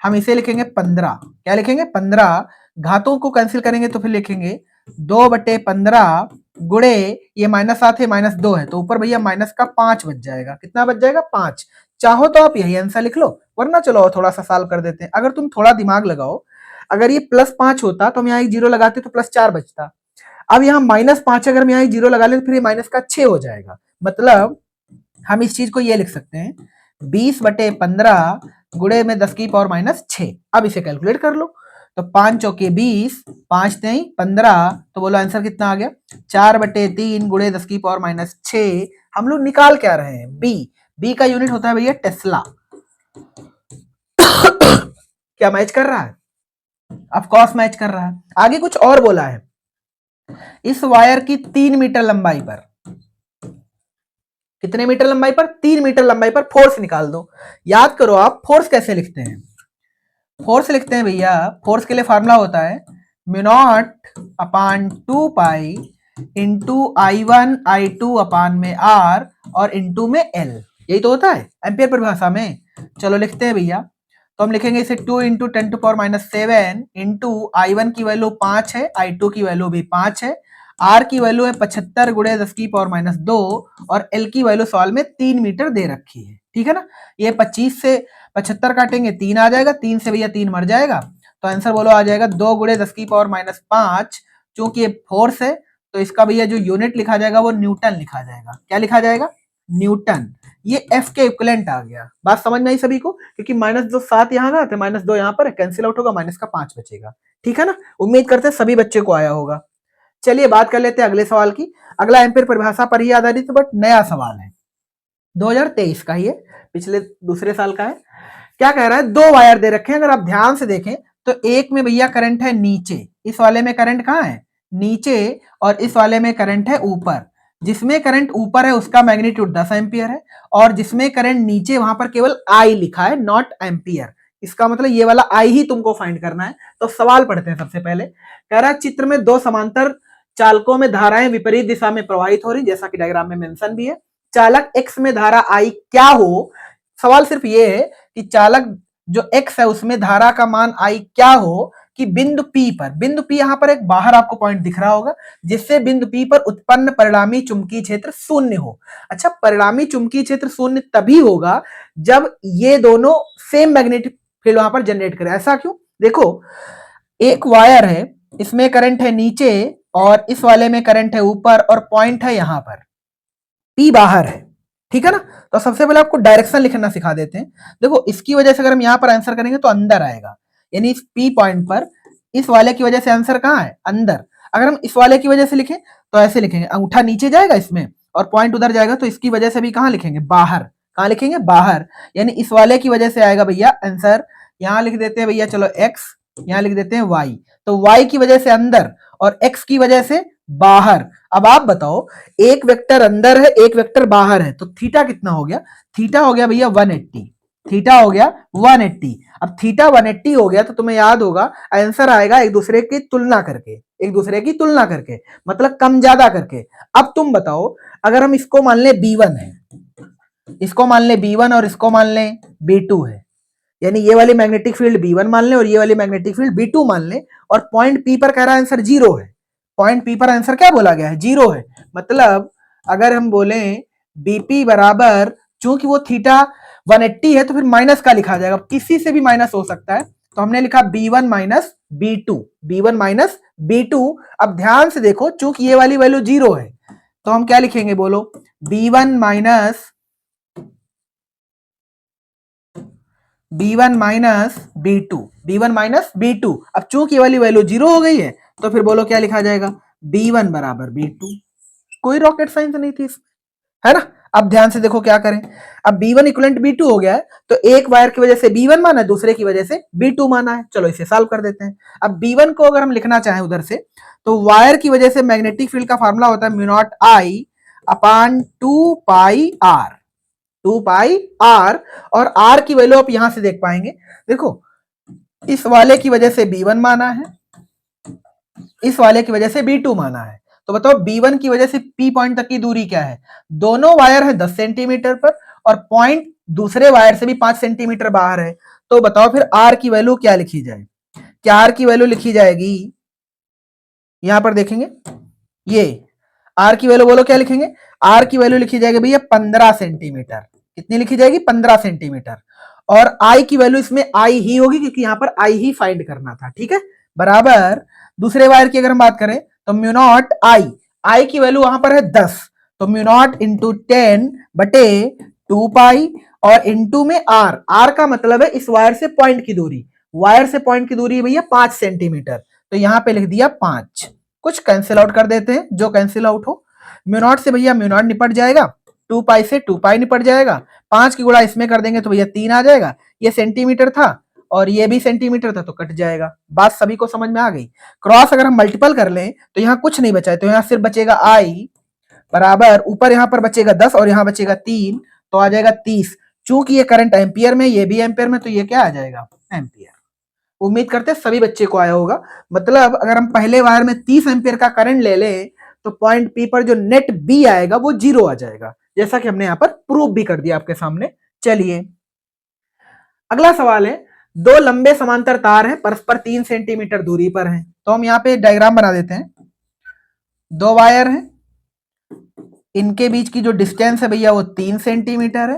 हम इसे लिखेंगे 15। क्या लिखेंगे 15, घातों को कैंसिल करेंगे तो फिर लिखेंगे 2/15 गुणे ये -7 है -2 है, तो ऊपर भैया माइनस का 5 बच जाएगा। कितना बच जाएगा 5। चाहो तो आप यही आंसर लिख लो, वरना चलो थोड़ा सा सॉल्व कर देते हैं। अगर तुम थोड़ा दिमाग लगाओ, अगर ये +5 होता तो हम यहाँ 0 लगाते तो +4 बचता। अब यहाँ -5 अगर हम यहाँ 0 लगा ले तो फिर ये माइनस का 6 हो जाएगा। मतलब हम इस चीज को ये लिख सकते हैं 20/15 गुणे में 10 की पावर -6। अब इसे कैलकुलेट कर लो, तो 5 चौके 20, 5 3 15, तो बोलो आंसर कितना आ गया 4/3 गुणे 10 की पावर -6। हम लोग निकाल क्या रहे हैं, बी का यूनिट होता है भैया टेस्ला। क्या मैच कर रहा है, ऑफ कोर्स मैच कर रहा है। आगे कुछ और बोला है, इस वायर की 3 मीटर लंबाई पर, कितने मीटर लंबाई पर, 3 मीटर लंबाई पर फोर्स निकाल दो। याद करो आप फोर्स कैसे लिखते हैं, फोर्स लिखते हैं भैया, फोर्स के लिए फार्मूला होता है μ0/2 पाई इंटू I1 I2 अपान में R और इंटू में L, यही तो होता है एम्पियर परिभाषा में। चलो लिखते हैं भैया, तो हम लिखेंगे इसे 2 इंटू 10⁻⁷ इंटू I1 की वैल्यू 5 है, I2 की वैल्यू भी 5 है, R की वैल्यू है 75 गुणे 10 की पावर -2 और L की वैल्यू सवाल में 3 मीटर दे रखी है, ठीक है ना। ये 25 से 75 काटेंगे 3 आ जाएगा, 3 से भैया 3 मर जाएगा, तो आंसर बोलो आ जाएगा 2 गुणे 10 की पावर -5। चूंकि ये फोर्स है तो इसका भैया जो यूनिट लिखा जाएगा वो न्यूटन लिखा जाएगा। क्या लिखा जाएगा, न्यूटन। ये एफ के इक्विवेलेंट आ गया। बात समझ में आई सभी को, क्योंकि -7 यहाँ का -2 यहाँ पर कैंसिल आउट होगा, माइनस का 5 बचेगा, ठीक है ना। उम्मीद करते हैं सभी बच्चे को आया होगा। चलिए बात कर लेते हैं अगले सवाल की। अगला एम्पियर परिभाषा पर ही आधारित बट नया सवाल है, 2023 का ही है, पिछले दूसरे साल का है। क्या कह रहा है, 2 वायर दे रखे हैं, अगर आप ध्यान से देखें तो एक में भैया करंट है नीचे, इस वाले में करंट कहाँ है नीचे, और इस वाले में करंट है ऊपर। जिसमें करंट ऊपर है उसका मैग्नीट्यूड 10 एम्पियर है, और जिसमें करंट नीचे वहां पर केवल आई लिखा है, नॉट एम्पियर। इसका मतलब ये वाला आई ही तुमको फाइंड करना है। तो सवाल पढ़ते हैं सबसे पहले। कह रहा है चित्र में 2 समांतर चालकों में धाराएं विपरीत दिशा में प्रवाहित हो रही, जैसा कि डायग्राम में मेंशन भी है। चालक एक्स में धारा आई क्या हो, सवाल सिर्फ ये है कि चालक जो एक्स है उसमें धारा का मान आई क्या हो कि बिंदु पी पर, बिंदु पी यहां पर एक बाहर आपको पॉइंट दिख रहा होगा, जिससे बिंदु पी पर उत्पन्न परिणामी चुंबकीय क्षेत्र शून्य हो। अच्छा, परिणामी चुंबकीय क्षेत्र शून्य तभी होगा जब ये दोनों सेम मैग्नेटिक फील्ड वहां पर जनरेट करें। ऐसा क्यों, देखो एक वायर है, इसमें करंट है नीचे और इस वाले में करंट है ऊपर, और पॉइंट है यहां पर, पी बाहर है, ठीक है ना। तो सबसे पहले आपको डायरेक्शन लिखना सिखा देते हैं। देखो इसकी वजह से अगर हम यहां पर आंसर करेंगे तो अंदर आएगा, यानी इस पी पॉइंट पर इस वाले की वजह से आंसर कहां है अंदर। अगर हम इस वाले की वजह से लिखें तो ऐसे लिखेंगे, अंगूठा नीचे जाएगा इसमें और पॉइंट उधर जाएगा, तो इसकी वजह से भी कहां लिखेंगे बाहर, कहां लिखेंगे बाहर, यानी इस वाले की वजह से आएगा भैया आंसर। यहां लिख देते हैं भैया चलो एक्स, यहां लिख देते हैं वाई, तो वाई की वजह से अंदर और एक्स की वजह से बाहर। अब आप बताओ, एक वेक्टर अंदर है एक वेक्टर बाहर है, तो थीटा कितना हो गया, थीटा हो गया भैया 180, थीटा हो गया 180। अब थीटा 180 हो गया तो तुम्हें याद होगा आंसर आएगा एक दूसरे की तुलना करके, एक दूसरे की तुलना करके, मतलब कम ज्यादा करके। अब तुम बताओ, अगर हम इसको मान ले B1 है, इसको मान ले B1 और इसको मान ले B2 है, यानी ये वाली मैग्नेटिक फील्ड B1 मान ले और ये वाली मैग्नेटिक फील्ड B2 मान ले, और पॉइंट P पर कह रहा है आंसर 0 है, पॉइंट P पर आंसर क्या बोला गया है 0 है। मतलब अगर हम बोले BP बराबर, चूंकि वो थीटा 180 है तो फिर माइनस का लिखा जाएगा, किसी से भी माइनस हो सकता है, तो हमने लिखा B1 minus B2, B1 minus B2। अब ध्यान से देखो, चूंकि ये वाली वैल्यू 0 है तो हम क्या लिखेंगे बोलो, B1 minus B1 minus B2, B1 minus B2। अब चूंकि ये वाली वैल्यू 0 हो गई है तो फिर बोलो क्या लिखा जाएगा, B1 बराबर B2। कोई रॉकेट साइंस नहीं थी इसमें, है ना। अब ध्यान से देखो क्या करें, अब B1 इक्वलेंट B2 हो गया है, तो एक वायर की वजह से B1 माना है, दूसरे की वजह से B2 माना है। चलो इसे सॉल्व कर देते हैं। अब B1 को अगर हम लिखना चाहें उधर से, तो वायर की वजह से मैग्नेटिक फील्ड का फार्मूला होता है μ0I अपान 2 पाई R, 2 पाई R, और R की वैल्यू आप यहां से देख पाएंगे। देखो इस वाले की वजह से B1 माना है, इस वाले की वजह से B2 माना है, तो बताओ B1 की वजह से P पॉइंट तक की दूरी क्या है? दोनों वायर है 10 सेंटीमीटर पर और पॉइंट दूसरे वायर से भी 5 सेंटीमीटर बाहर है। तो बताओ फिर R की वैल्यू क्या लिखी जाए? क्या R की वैल्यू लिखी जाएगी, यहां पर देखेंगे ये R की वैल्यू बोलो क्या लिखेंगे? R की वैल्यू लिखी जाएगी भैया 15 सेंटीमीटर। कितनी लिखी जाएगी? 15 सेंटीमीटर। और I की वैल्यू इसमें I ही होगी क्योंकि यहां पर I ही फाइंड करना था, ठीक है। बराबर दूसरे वायर की अगर हम बात करें तो म्यू नॉट I की वैल्यू वहां पर है 10, तो म्यू नॉट इंटू 10 बटे 2 पाई और इंटू में R का मतलब है इस वायर से पॉइंट की दूरी, वायर से पॉइंट की दूरी है भैया 5 सेंटीमीटर, तो यहां पे लिख दिया 5। कुछ कैंसिल आउट कर देते हैं, जो कैंसिल आउट हो। म्यू नॉट से भैया म्यू नॉट निपट जाएगा, 2 पाई से 2 पाई निपट जाएगा, 5 की गुणा इसमें कर देंगे तो भैया 3 आ जाएगा। ये सेंटीमीटर था और ये भी सेंटीमीटर था तो कट जाएगा। बात सभी को समझ में आ गई। क्रॉस अगर हम मल्टीपल कर लें तो यहाँ कुछ नहीं बचा है, तो यहाँ सिर्फ बचेगा I बराबर ऊपर यहाँ पर बचेगा 10 और यहाँ बचेगा 3, तो आ जाएगा 30। चूंकि ये करंट एम्पियर में, ये भी एम्पियर में, तो ये क्या आ जाएगा? एम्पियर। उम्मीद करते हैं सभी बच्चे को आया होगा। मतलब अगर हम पहले वायर में 30 एम्पियर का करंट ले लें तो पॉइंट P पर जो नेट B आएगा वो 0 आ जाएगा, जैसा कि हमने यहाँ पर प्रूव भी कर दिया आपके सामने। चलिए अगला सवाल है, दो लंबे समांतर तार हैं, परस्पर 3 सेंटीमीटर दूरी पर हैं। तो हम यहाँ पे डायग्राम बना देते हैं। दो वायर हैं, इनके बीच की जो डिस्टेंस है भैया वो 3 सेंटीमीटर है।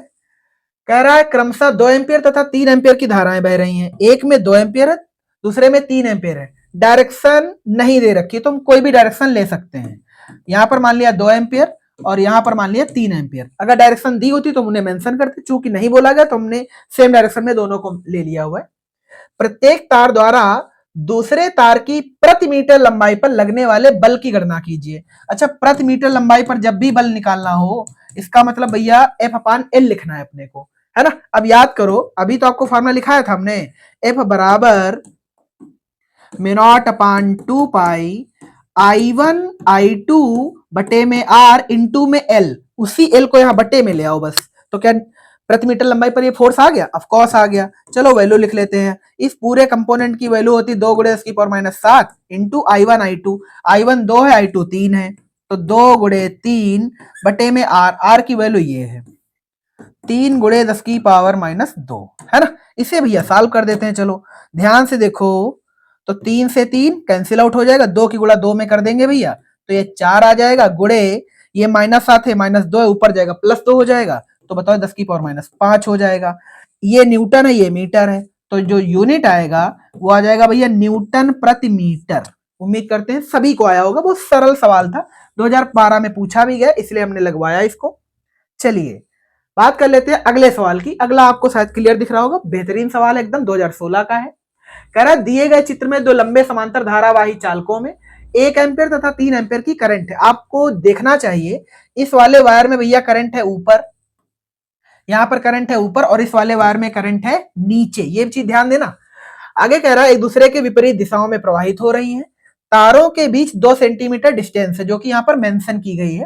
कह रहा है क्रमशः 2 एम्पियर तथा 3 एम्पियर की धाराएं बह रही हैं। एक में 2 एम्पियर है, दूसरे में 3 एम्पियर है। डायरेक्शन नहीं दे रखी, तो हम कोई भी डायरेक्शन ले सकते हैं। यहां पर मान लिया 2 एम्पियर और यहां पर मान लिया 3 एम्पियर। अगर डायरेक्शन दी होती तो हमने मेंशन करते, चूंकि नहीं बोला गया तो हमने सेम डायरेक्शन में दोनों को ले लिया हुआ है। प्रत्येक तार द्वारा दूसरे तार की प्रति मीटर लंबाई पर लगने वाले बल की गणना कीजिए। अच्छा, प्रति मीटर लंबाई पर जब भी बल निकालना हो, इसका मतलब भैया F/L लिखना है अपने को, है ना। अब याद करो, अभी तो आपको फॉर्मूला लिखाया था हमने, F बराबर म्यू नॉट अपान 2 पाई I1 I2 बटे में R इंटू में L। उसी L को यहाँ बटे में ले आओ बस। तो क्या प्रति मीटर लंबाई पर ये फोर्स आ गया? ऑफ कोर्स आ गया। चलो वैल्यू लिख लेते हैं। इस पूरे कंपोनेंट की वैल्यू होती 2 गुणे 10⁻⁷ इंटू I1 I2। I1 2 है, I2 3 है, तो 2 गुणे 3 बटे में R की वैल्यू ये है 3 गुणे 10⁻², है ना। इसे भैया सॉल्व कर देते हैं। चलो ध्यान से देखो, तो 3 से 3 कैंसिल आउट हो जाएगा, 2 की गुणा 2 में कर देंगे भैया तो ये 4 आ जाएगा, गुणे ये -7 है, -2 है, ऊपर जाएगा +2 हो जाएगा, तो बताओ 10⁻5 हो जाएगा। ये न्यूटन है, ये मीटर है, तो जो यूनिट आएगा वो आ जाएगा भैया न्यूटन प्रति मीटर। उम्मीद करते हैं सभी को आया होगा, बहुत सरल सवाल था, 2012 में पूछा भी गया, इसलिए हमने लगवाया इसको। चलिए बात कर लेते हैं अगले सवाल की। अगला आपको शायद क्लियर दिख रहा होगा, बेहतरीन सवाल है एकदम, 2016 का है। कह रहा है दिए गए चित्र में दो लंबे समांतर धारावाही चालकों में 1 एम्पियर तथा 3 एम्पियर की करंट है। आपको देखना चाहिए इस वाले वायर में भैया करंट है ऊपर, यहां पर करंट है ऊपर, और इस वाले वायर में करंट है नीचे। ये चीज ध्यान देना। आगे कह रहा है एक दूसरे के विपरीत दिशाओं में प्रवाहित हो रही हैं। तारों के बीच 2 सेंटीमीटर डिस्टेंस है, जो कि यहां पर मेंशन की गई है।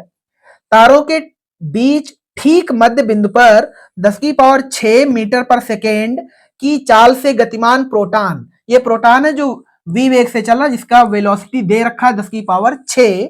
तारों के बीच ठीक मध्य बिंदु पर 10⁶ मीटर पर सेकेंड की चाल से गतिमान प्रोटॉन, ये प्रोटॉन है जो v वेग से चल रहा, जिसका वेलोसिटी दे रखा है 10⁶,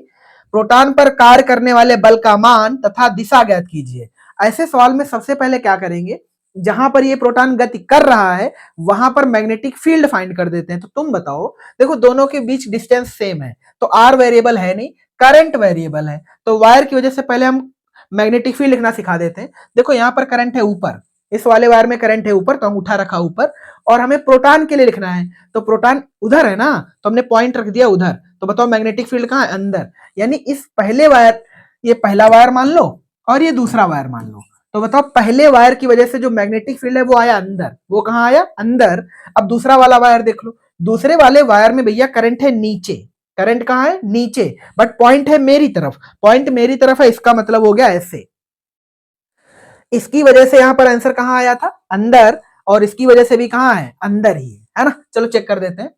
प्रोटॉन पर कार्य करने वाले बल का मान तथा दिशा ज्ञात कीजिए। ऐसे सवाल में सबसे पहले क्या करेंगे, जहां पर ये प्रोटॉन गति कर रहा है वहां पर मैग्नेटिक फील्ड फाइंड कर देते हैं। तो तुम बताओ, देखो दोनों के बीच डिस्टेंस सेम है, तो आर वेरिएबल है नहीं, करंट वेरिएबल है, तो वायर की वजह से पहले हम मैग्नेटिक फील्ड लिखना सिखा देते हैं। देखो यहाँ पर करंट है ऊपर, इस वाले वायर में करंट है ऊपर, तो हम उठा रखा ऊपर, और हमें प्रोटॉन के लिए लिखना है, तो प्रोटॉन उधर है ना, तो हमने पॉइंट रख दिया उधर। तो बताओ मैग्नेटिक फील्ड कहाँ है? अंदर। यानी इस पहले वायर, ये पहला वायर मान लो और ये दूसरा वायर मान लो, तो बताओ पहले वायर की वजह से जो मैग्नेटिक फील्ड है वो आया अंदर। वो कहाँ आया? अंदर। अब दूसरा वाला वायर देख लो, दूसरे वाले वायर में भैया करंट है नीचे। करंट कहाँ है? नीचे, बट पॉइंट है मेरी तरफ, पॉइंट मेरी तरफ है, इसका मतलब हो गया ऐसे। इसकी वजह से यहां पर आंसर कहां आया था? अंदर, और इसकी वजह से भी कहां है? अंदर ही है ना। चलो चेक कर देते हैं।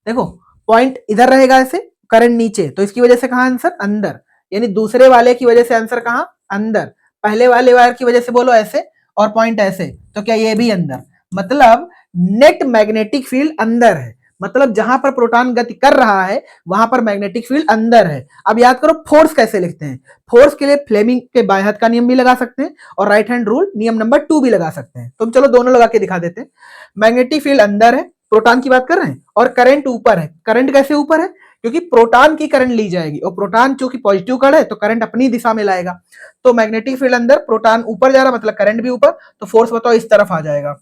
देखो पॉइंट इधर रहेगा ऐसे, करंट नीचे, तो इसकी वजह से कहां आंसर? अंदर। यानी दूसरे वाले की वजह से आंसर कहां? अंदर। पहले वाले वायर की वजह से बोलो ऐसे, और पॉइंट ऐसे, तो क्या ये भी अंदर? मतलब नेट मैग्नेटिक फील्ड अंदर है। मतलब जहां पर प्रोटॉन गति कर रहा है वहां पर मैग्नेटिक फील्ड अंदर है। अब याद करो फोर्स कैसे लिखते हैं। फोर्स के लिए फ्लेमिंग के बाएं हाथ का नियम भी लगा सकते हैं और राइट हैंड रूल नियम नंबर 2 भी लगा सकते हैं। तो चलो दोनों लगा के दिखा देते हैं। मैग्नेटिक फील्ड अंदर है, प्रोटॉन की बात कर रहे हैं, और करंट ऊपर है। करंट कैसे ऊपर है? क्योंकि प्रोटॉन की करंट ली जाएगी और प्रोटॉन चूंकि पॉजिटिव कण है तो करंट अपनी दिशा में लाएगा। तो मैग्नेटिक फील्ड अंदर, प्रोटॉन ऊपर जा रहा, मतलब करंट भी ऊपर, तो फोर्स बताओ इस तरफ आ जाएगा।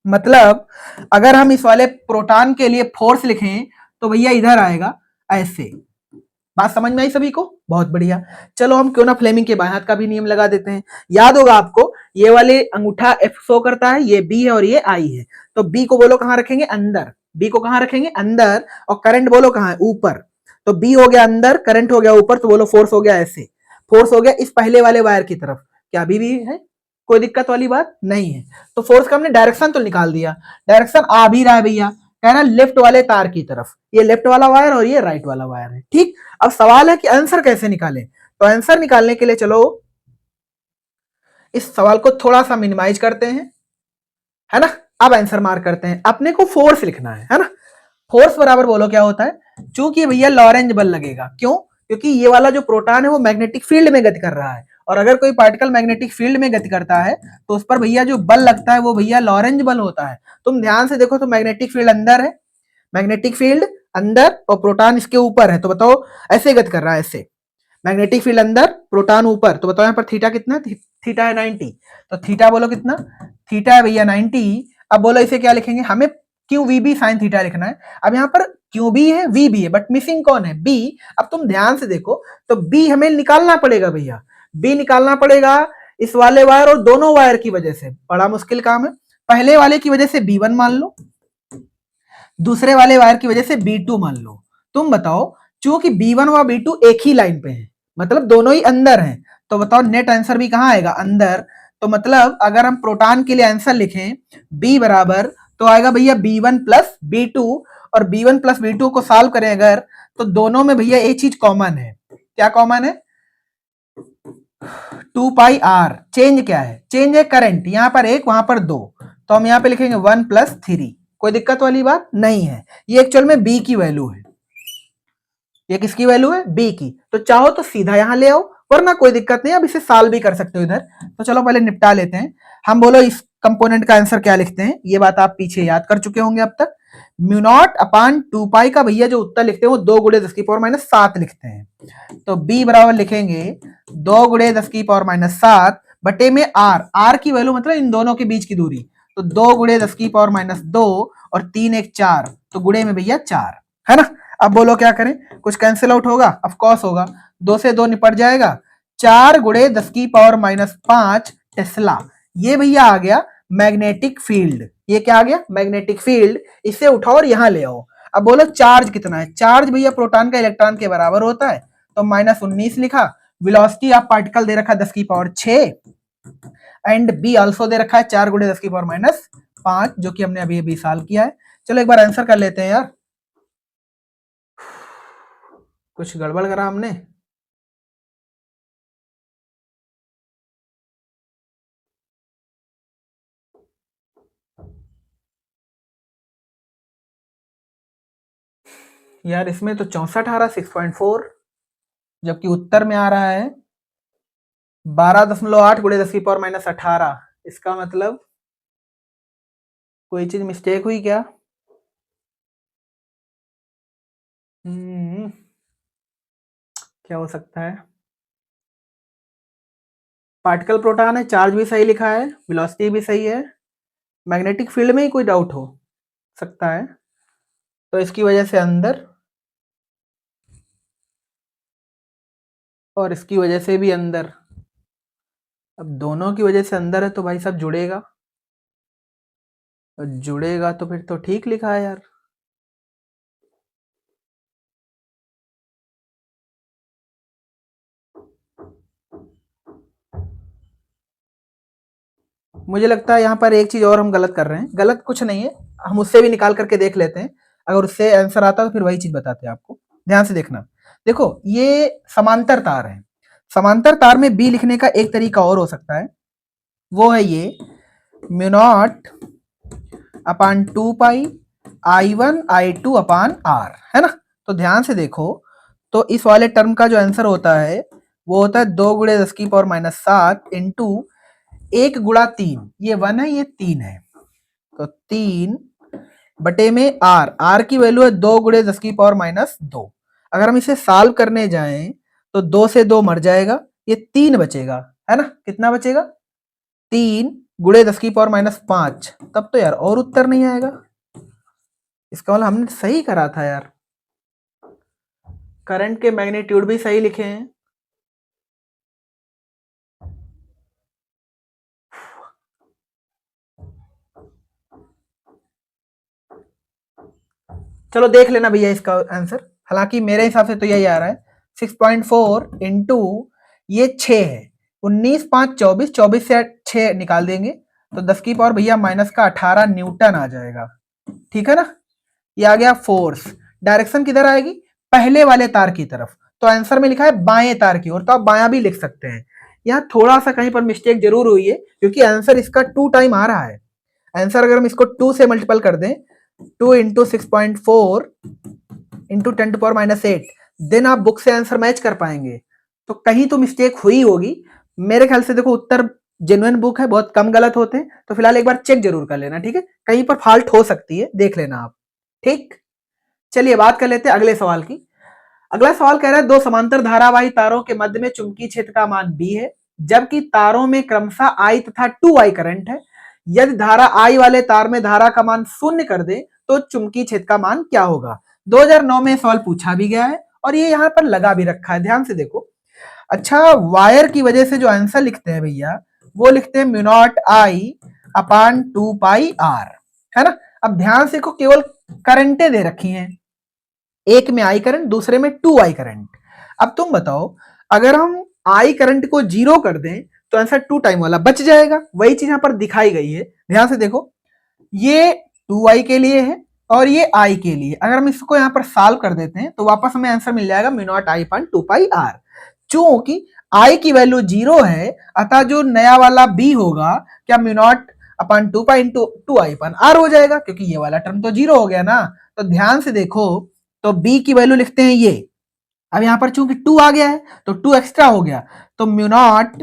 मतलब अगर हम इस वाले प्रोटॉन के लिए फोर्स लिखें तो भैया इधर आएगा ऐसे। बात समझ में आई सभी को? बहुत बढ़िया। चलो हम क्यों ना फ्लेमिंग के बाएं हाथ का भी नियम लगा देते हैं। याद होगा आपको, ये वाले अंगूठा एफ शो करता है, ये बी है और ये आई है। तो बी को बोलो कहां रखेंगे? अंदर। बी को कहां रखेंगे? अंदर। और करंट बोलो कहां है? ऊपर। तो बी हो गया अंदर, करंट हो गया ऊपर, तो बोलो फोर्स हो गया ऐसे। फोर्स हो गया इस पहले वाले वायर की तरफ। क्या अभी भी है? कोई दिक्कत वाली बात नहीं है। तो फोर्स का हमने डायरेक्शन तो निकाल दिया। डायरेक्शन आ भी रहा है भैया, है ना, लेफ्ट वाले तार की तरफ। ये लेफ्ट वाला वायर और ये राइट वाला वायर है। ठीक। अब सवाल है कि आंसर कैसे निकालें। तो आंसर निकालने के लिए चलो इस सवाल को थोड़ा सा मिनिमाइज करते हैं, है ना। अब आंसर मार्क करते हैं। अपने को फोर्स लिखना है ना। फोर्स बराबर बोलो क्या होता है? चूंकि भैया लॉरेंज बल लगेगा। क्यों? क्योंकि ये वाला जो प्रोटॉन है वो मैग्नेटिक फील्ड में गति कर रहा है, और अगर कोई पार्टिकल मैग्नेटिक फील्ड में गति करता है तो उस पर भैया जो बल लगता है वो भैया लॉरेंज बल होता है। तुम ध्यान से देखो तो मैग्नेटिक फील्ड अंदर है, मैग्नेटिक फील्ड अंदर और प्रोटॉन इसके ऊपर है। तो बताओ ऐसे गति कर रहा है, ऐसे। मैग्नेटिक फील्ड अंदर, प्रोटॉन ऊपर। तो बताओ यहाँ पर थीटा कितना है? थीटा है 90। तो थीटा बोलो कितना? थीटा है भैया 90। अब बोलो इसे क्या लिखेंगे? हमें q v B sine theta लिखना है। अब यहाँ पर क्यू बी है, वी बी है, बट मिसिंग कौन है? बी। अब तुम ध्यान से देखो तो बी हमें निकालना पड़ेगा भैया। बी निकालना पड़ेगा इस वाले वायर और दोनों वायर की वजह से। बड़ा मुश्किल काम है। पहले वाले की वजह से बी1 मान लो, दूसरे वाले वायर की वजह से बी2 मान लो। तुम बताओ, चूंकि बी1 और बी2 एक ही लाइन पे हैं, मतलब दोनों ही अंदर हैं, तो बताओ नेट आंसर भी कहां आएगा? अंदर। तो मतलब अगर हम प्रोटॉन के लिए आंसर लिखें बी बराबर, तो आएगा भैया बी1 प्लस बी2। और बी1 प्लस बी2 को सॉल्व करें अगर, तो दोनों में भैया एक चीज कॉमन है। क्या कॉमन है? 2 पाई आर। चेंज क्या है? चेंज है करंट। यहां पर एक, वहां पर दो, तो हम यहां पे लिखेंगे 1 प्लस 3। कोई दिक्कत वाली बात नहीं है। ये एक्चुअल में बी की वैल्यू है। ये किसकी वैल्यू है? बी की। तो चाहो तो सीधा यहां ले आओ, वरना कोई दिक्कत नहीं, अब इसे सॉल्व भी कर सकते हो इधर। तो चलो पहले निपटा लेते हैं। हम बोलो इस कंपोनेंट का आंसर क्या लिखते हैं? ये बात आप पीछे याद कर चुके होंगे अब तक। म्यू नॉट अपान 2 पाई का भैया जो उत्तर लिखते हैं वो 2 गुणे 10 की पावर माइनस 7 लिखते हैं। तो बी बराबर लिखेंगे 2 गुणे 10 की पावर माइनस 7 बटे में आर। आर की वैल्यू मतलब इन दोनों के बीच की दूरी। तो 2 गुणे 10 की पावर माइनस 2 और 3 1 4, तो गुणे में भैया 4, है ना। अब बोलो क्या करें? कुछ कैंसिल आउट होगा? ऑफ कोर्स होगा। 2 से 2 निपट जाएगा। 4 गुणे 10 की पावर माइनस 5 टेस्ला। ये भैया आ गया मैग्नेटिक फील्ड। ये क्या आ गया? Magnetic field. इसे उठाओ और यहां ले आओ। अब बोलो चार्ज कितना है? चार्ज भैया प्रोटॉन का इलेक्ट्रॉन के बराबर होता है, तो माइनस 19 लिखा। वेलोसिटी ऑफ पार्टिकल दे रखा है 10 की power 6, and be also they रखा है 4 गुणे 10 की पावर माइनस 5, जो कि हमने अभी अभी सॉल्व किया है। चलो एक बार आंसर कर लेते हैं यार। कुछ गड़बड़ करा हमने? यार इसमें तो 64 आ रहा 6.4, जबकि उत्तर में आ रहा है 12.8 गुणे 10 की पावर माइनस 18। इसका मतलब कोई चीज मिस्टेक हुई क्या? हम्म, क्या हो सकता है? पार्टिकल प्रोटॉन है, चार्ज भी सही लिखा है, वेलोसिटी भी सही है, मैग्नेटिक फील्ड में ही कोई डाउट हो सकता है, तो इसकी वजह से अंदर, और इसकी वजह से भी अंदर। अब दोनों की वजह से अंदर है तो भाई साहब जुड़ेगा, और जुड़ेगा तो फिर तो ठीक लिखा है यार। मुझे लगता है यहाँ पर एक चीज और हम गलत कर रहे हैं। गलत कुछ नहीं है, हम उससे भी निकाल करके देख लेते हैं। अगर उससे आंसर आता है तो फिर वही चीज बताते हैं आपको। ध्यान से देखना। देखो ये समांतर तार है। समांतर तार में बी लिखने का एक तरीका और हो सकता है, वो है ये म्यू नॉट अपान 2 पाई I1 I2 अपान R, है ना। तो ध्यान से देखो, तो इस वाले टर्म का जो आंसर होता है वो होता है 2 गुणे 10 की पावर माइनस 7 इंटू 1 गुणा 3, ये 1 है ये 3 है, तो 3 बटे में R की वैल्यू है 2 गुणे 10 की पावर माइनस 2। अगर हम इसे सॉल्व करने जाएं तो 2 से 2 मर जाएगा, ये 3 बचेगा, है ना। कितना बचेगा? 3 गुणे 10 की पावर माइनस 5। तब तो यार और उत्तर नहीं आएगा, इसका मतलब हमने सही करा था यार, करंट के मैग्नीट्यूड भी सही लिखे हैं। चलो देख लेना भैया इसका आंसर, हालांकि मेरे हिसाब से तो यही आ रहा है 6.4 इंटू ये 6 है, 19 5 24, 24 से 6 निकाल देंगे तो 10 की पावर भैया माइनस का 18 न्यूटन आ जाएगा, ठीक है ना। ये आ गया फोर्स, डायरेक्शन किधर आएगी? पहले वाले तार की तरफ, तो आंसर में लिखा है बाएं तार की ओर, तो आप बायां भी लिख सकते हैं। यहाँ थोड़ा सा कहीं पर मिस्टेक जरूर हुई है क्योंकि आंसर इसका 2 टाइम आ रहा है। आंसर अगर हम इसको 2 से मल्टीपल कर दें, 2 into 6.4 into 10 to power minus 8, then आप बुक से आंसर मैच कर पाएंगे। तो कहीं तो मिस्टेक हुई होगी, मेरे ख्याल से देखो उत्तर जेन्युइन बुक है, बहुत कम गलत होते हैं, तो फिलहाल एक बार चेक जरूर कर लेना, ठीक है। कहीं पर फॉल्ट हो सकती है, देख लेना आप, ठीक। चलिए बात कर लेते हैं अगले सवाल की। अगला सवाल कह रहा है दो समांतर धारावाही तारों के मध्य में चुंबकीय क्षेत्र का मान बी है, जबकि तारों में क्रमशः आई तथा 2i करंट है। यदि धारा आई वाले तार में धारा का मान शून्य कर दे तो चुंबकीय क्षेत्र का मान क्या होगा? 2009 में सवाल पूछा भी गया है और ये यहाँ पर लगा भी रखा है, ध्यान से देखो। अच्छा, वायर की वजह से जो आंसर लिखते हैं भैया वो लिखते हैं mu not I upon 2 pi r, है ना। अब ध्यान से देखो, केवल करंटें दे रखी हैं, एक में आई करंट, दूसरे में 2i करंट। अब तुम बताओ, अगर हम आई करंट को 0 कर दें तो आंसर 2 टाइम वाला बच जाएगा, वही चीज यहां पर दिखाई गई है। ध्यान से देखो, ये 2i के लिए है और ये i के लिए, अगर हम इसको यहां पर सॉल्व कर देते हैं तो वापस हमें आंसर मिल जाएगा mu not i upon 2 pi r. चूंकि i की वैल्यू 0 है, अतः जो नया वाला b होगा क्या mu not upon 2 pi into 2i upon r हो जाएगा, क्योंकि ये वाला टर्म तो 0 हो गया ना। तो ध्यान से देखो, तो b की वैल्यू लिखते हैं ये, अब यहां पर चूंकि 2 आ गया है तो 2 एक्स्ट्रा हो गया, तो mu not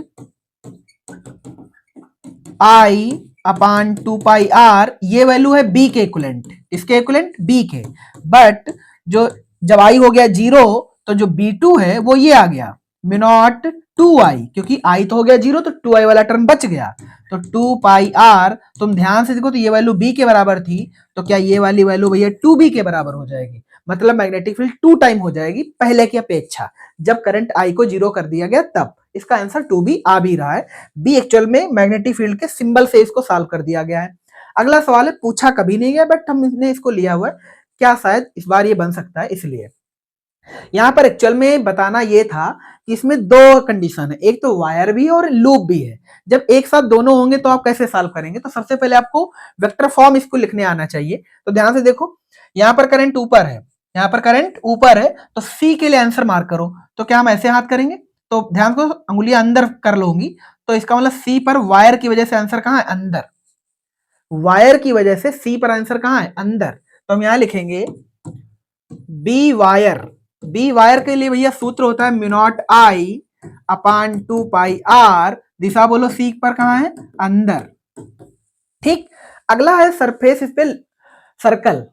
I upon 2 pi r, ये वैल्यू है बी के इक्विवेलेंट, इसके इक्विवेलेंट बी के, बट जो जब आई हो गया 0 तो जो b2 है वो ये आ गया म्यू नॉट 2i, क्योंकि i तो हो गया 0 तो 2i वाला टर्म बच गया, तो 2 पाई आर। तुम ध्यान से देखो, तो ये वैल्यू b के बराबर थी, तो क्या ये वाली वैल्यू भैया 2b के बराबर हो जाएगी, मतलब मैग्नेटिक फील्ड 2 टाइम हो जाएगी पहले की अपेक्षा, जब करंट i को 0 कर दिया गया तब। इसका आंसर 2b आ भी रहा है, b एक्चुअल में मैग्नेटिक फील्ड के सिंबल से इसको सॉल्व कर दिया गया है। अगला सवाल है, पूछा कभी नहीं गया बट हमने इसको लिया हुआ है, क्या शायद इस बार ये बन सकता है, इसलिए यहां पर एक्चुअल में बताना ये था कि इसमें दो कंडीशन है, एक तो वायर भी और लूप भी है। जब एक साथ दोनों होंगे तो आप कैसे सॉल्व करेंगे? तो सबसे पहले आपको वेक्टर फॉर्म इसको लिखने आना चाहिए। तो ध्यान से देखो, यहां पर करंट ऊपर है, यहां पर करंट ऊपर है, तो सी के लिए आंसर मार्क करो। तो क्या हम ऐसे हाथ करेंगे? तो ध्यान को अंगुलियां अंदर कर लूंगी, तो इसका मतलब सी पर वायर की वजह से आंसर कहां है? अंदर। वायर की वजह से सी पर आंसर कहां है? अंदर। तो हम यहां लिखेंगे बी वायर, बी वायर के लिए भैया सूत्र होता है mu not I upon 2 pi R, दिशा बोलो सी पर कहां है? अंदर, ठीक। अगला है सरफेस इस पे सर्कल,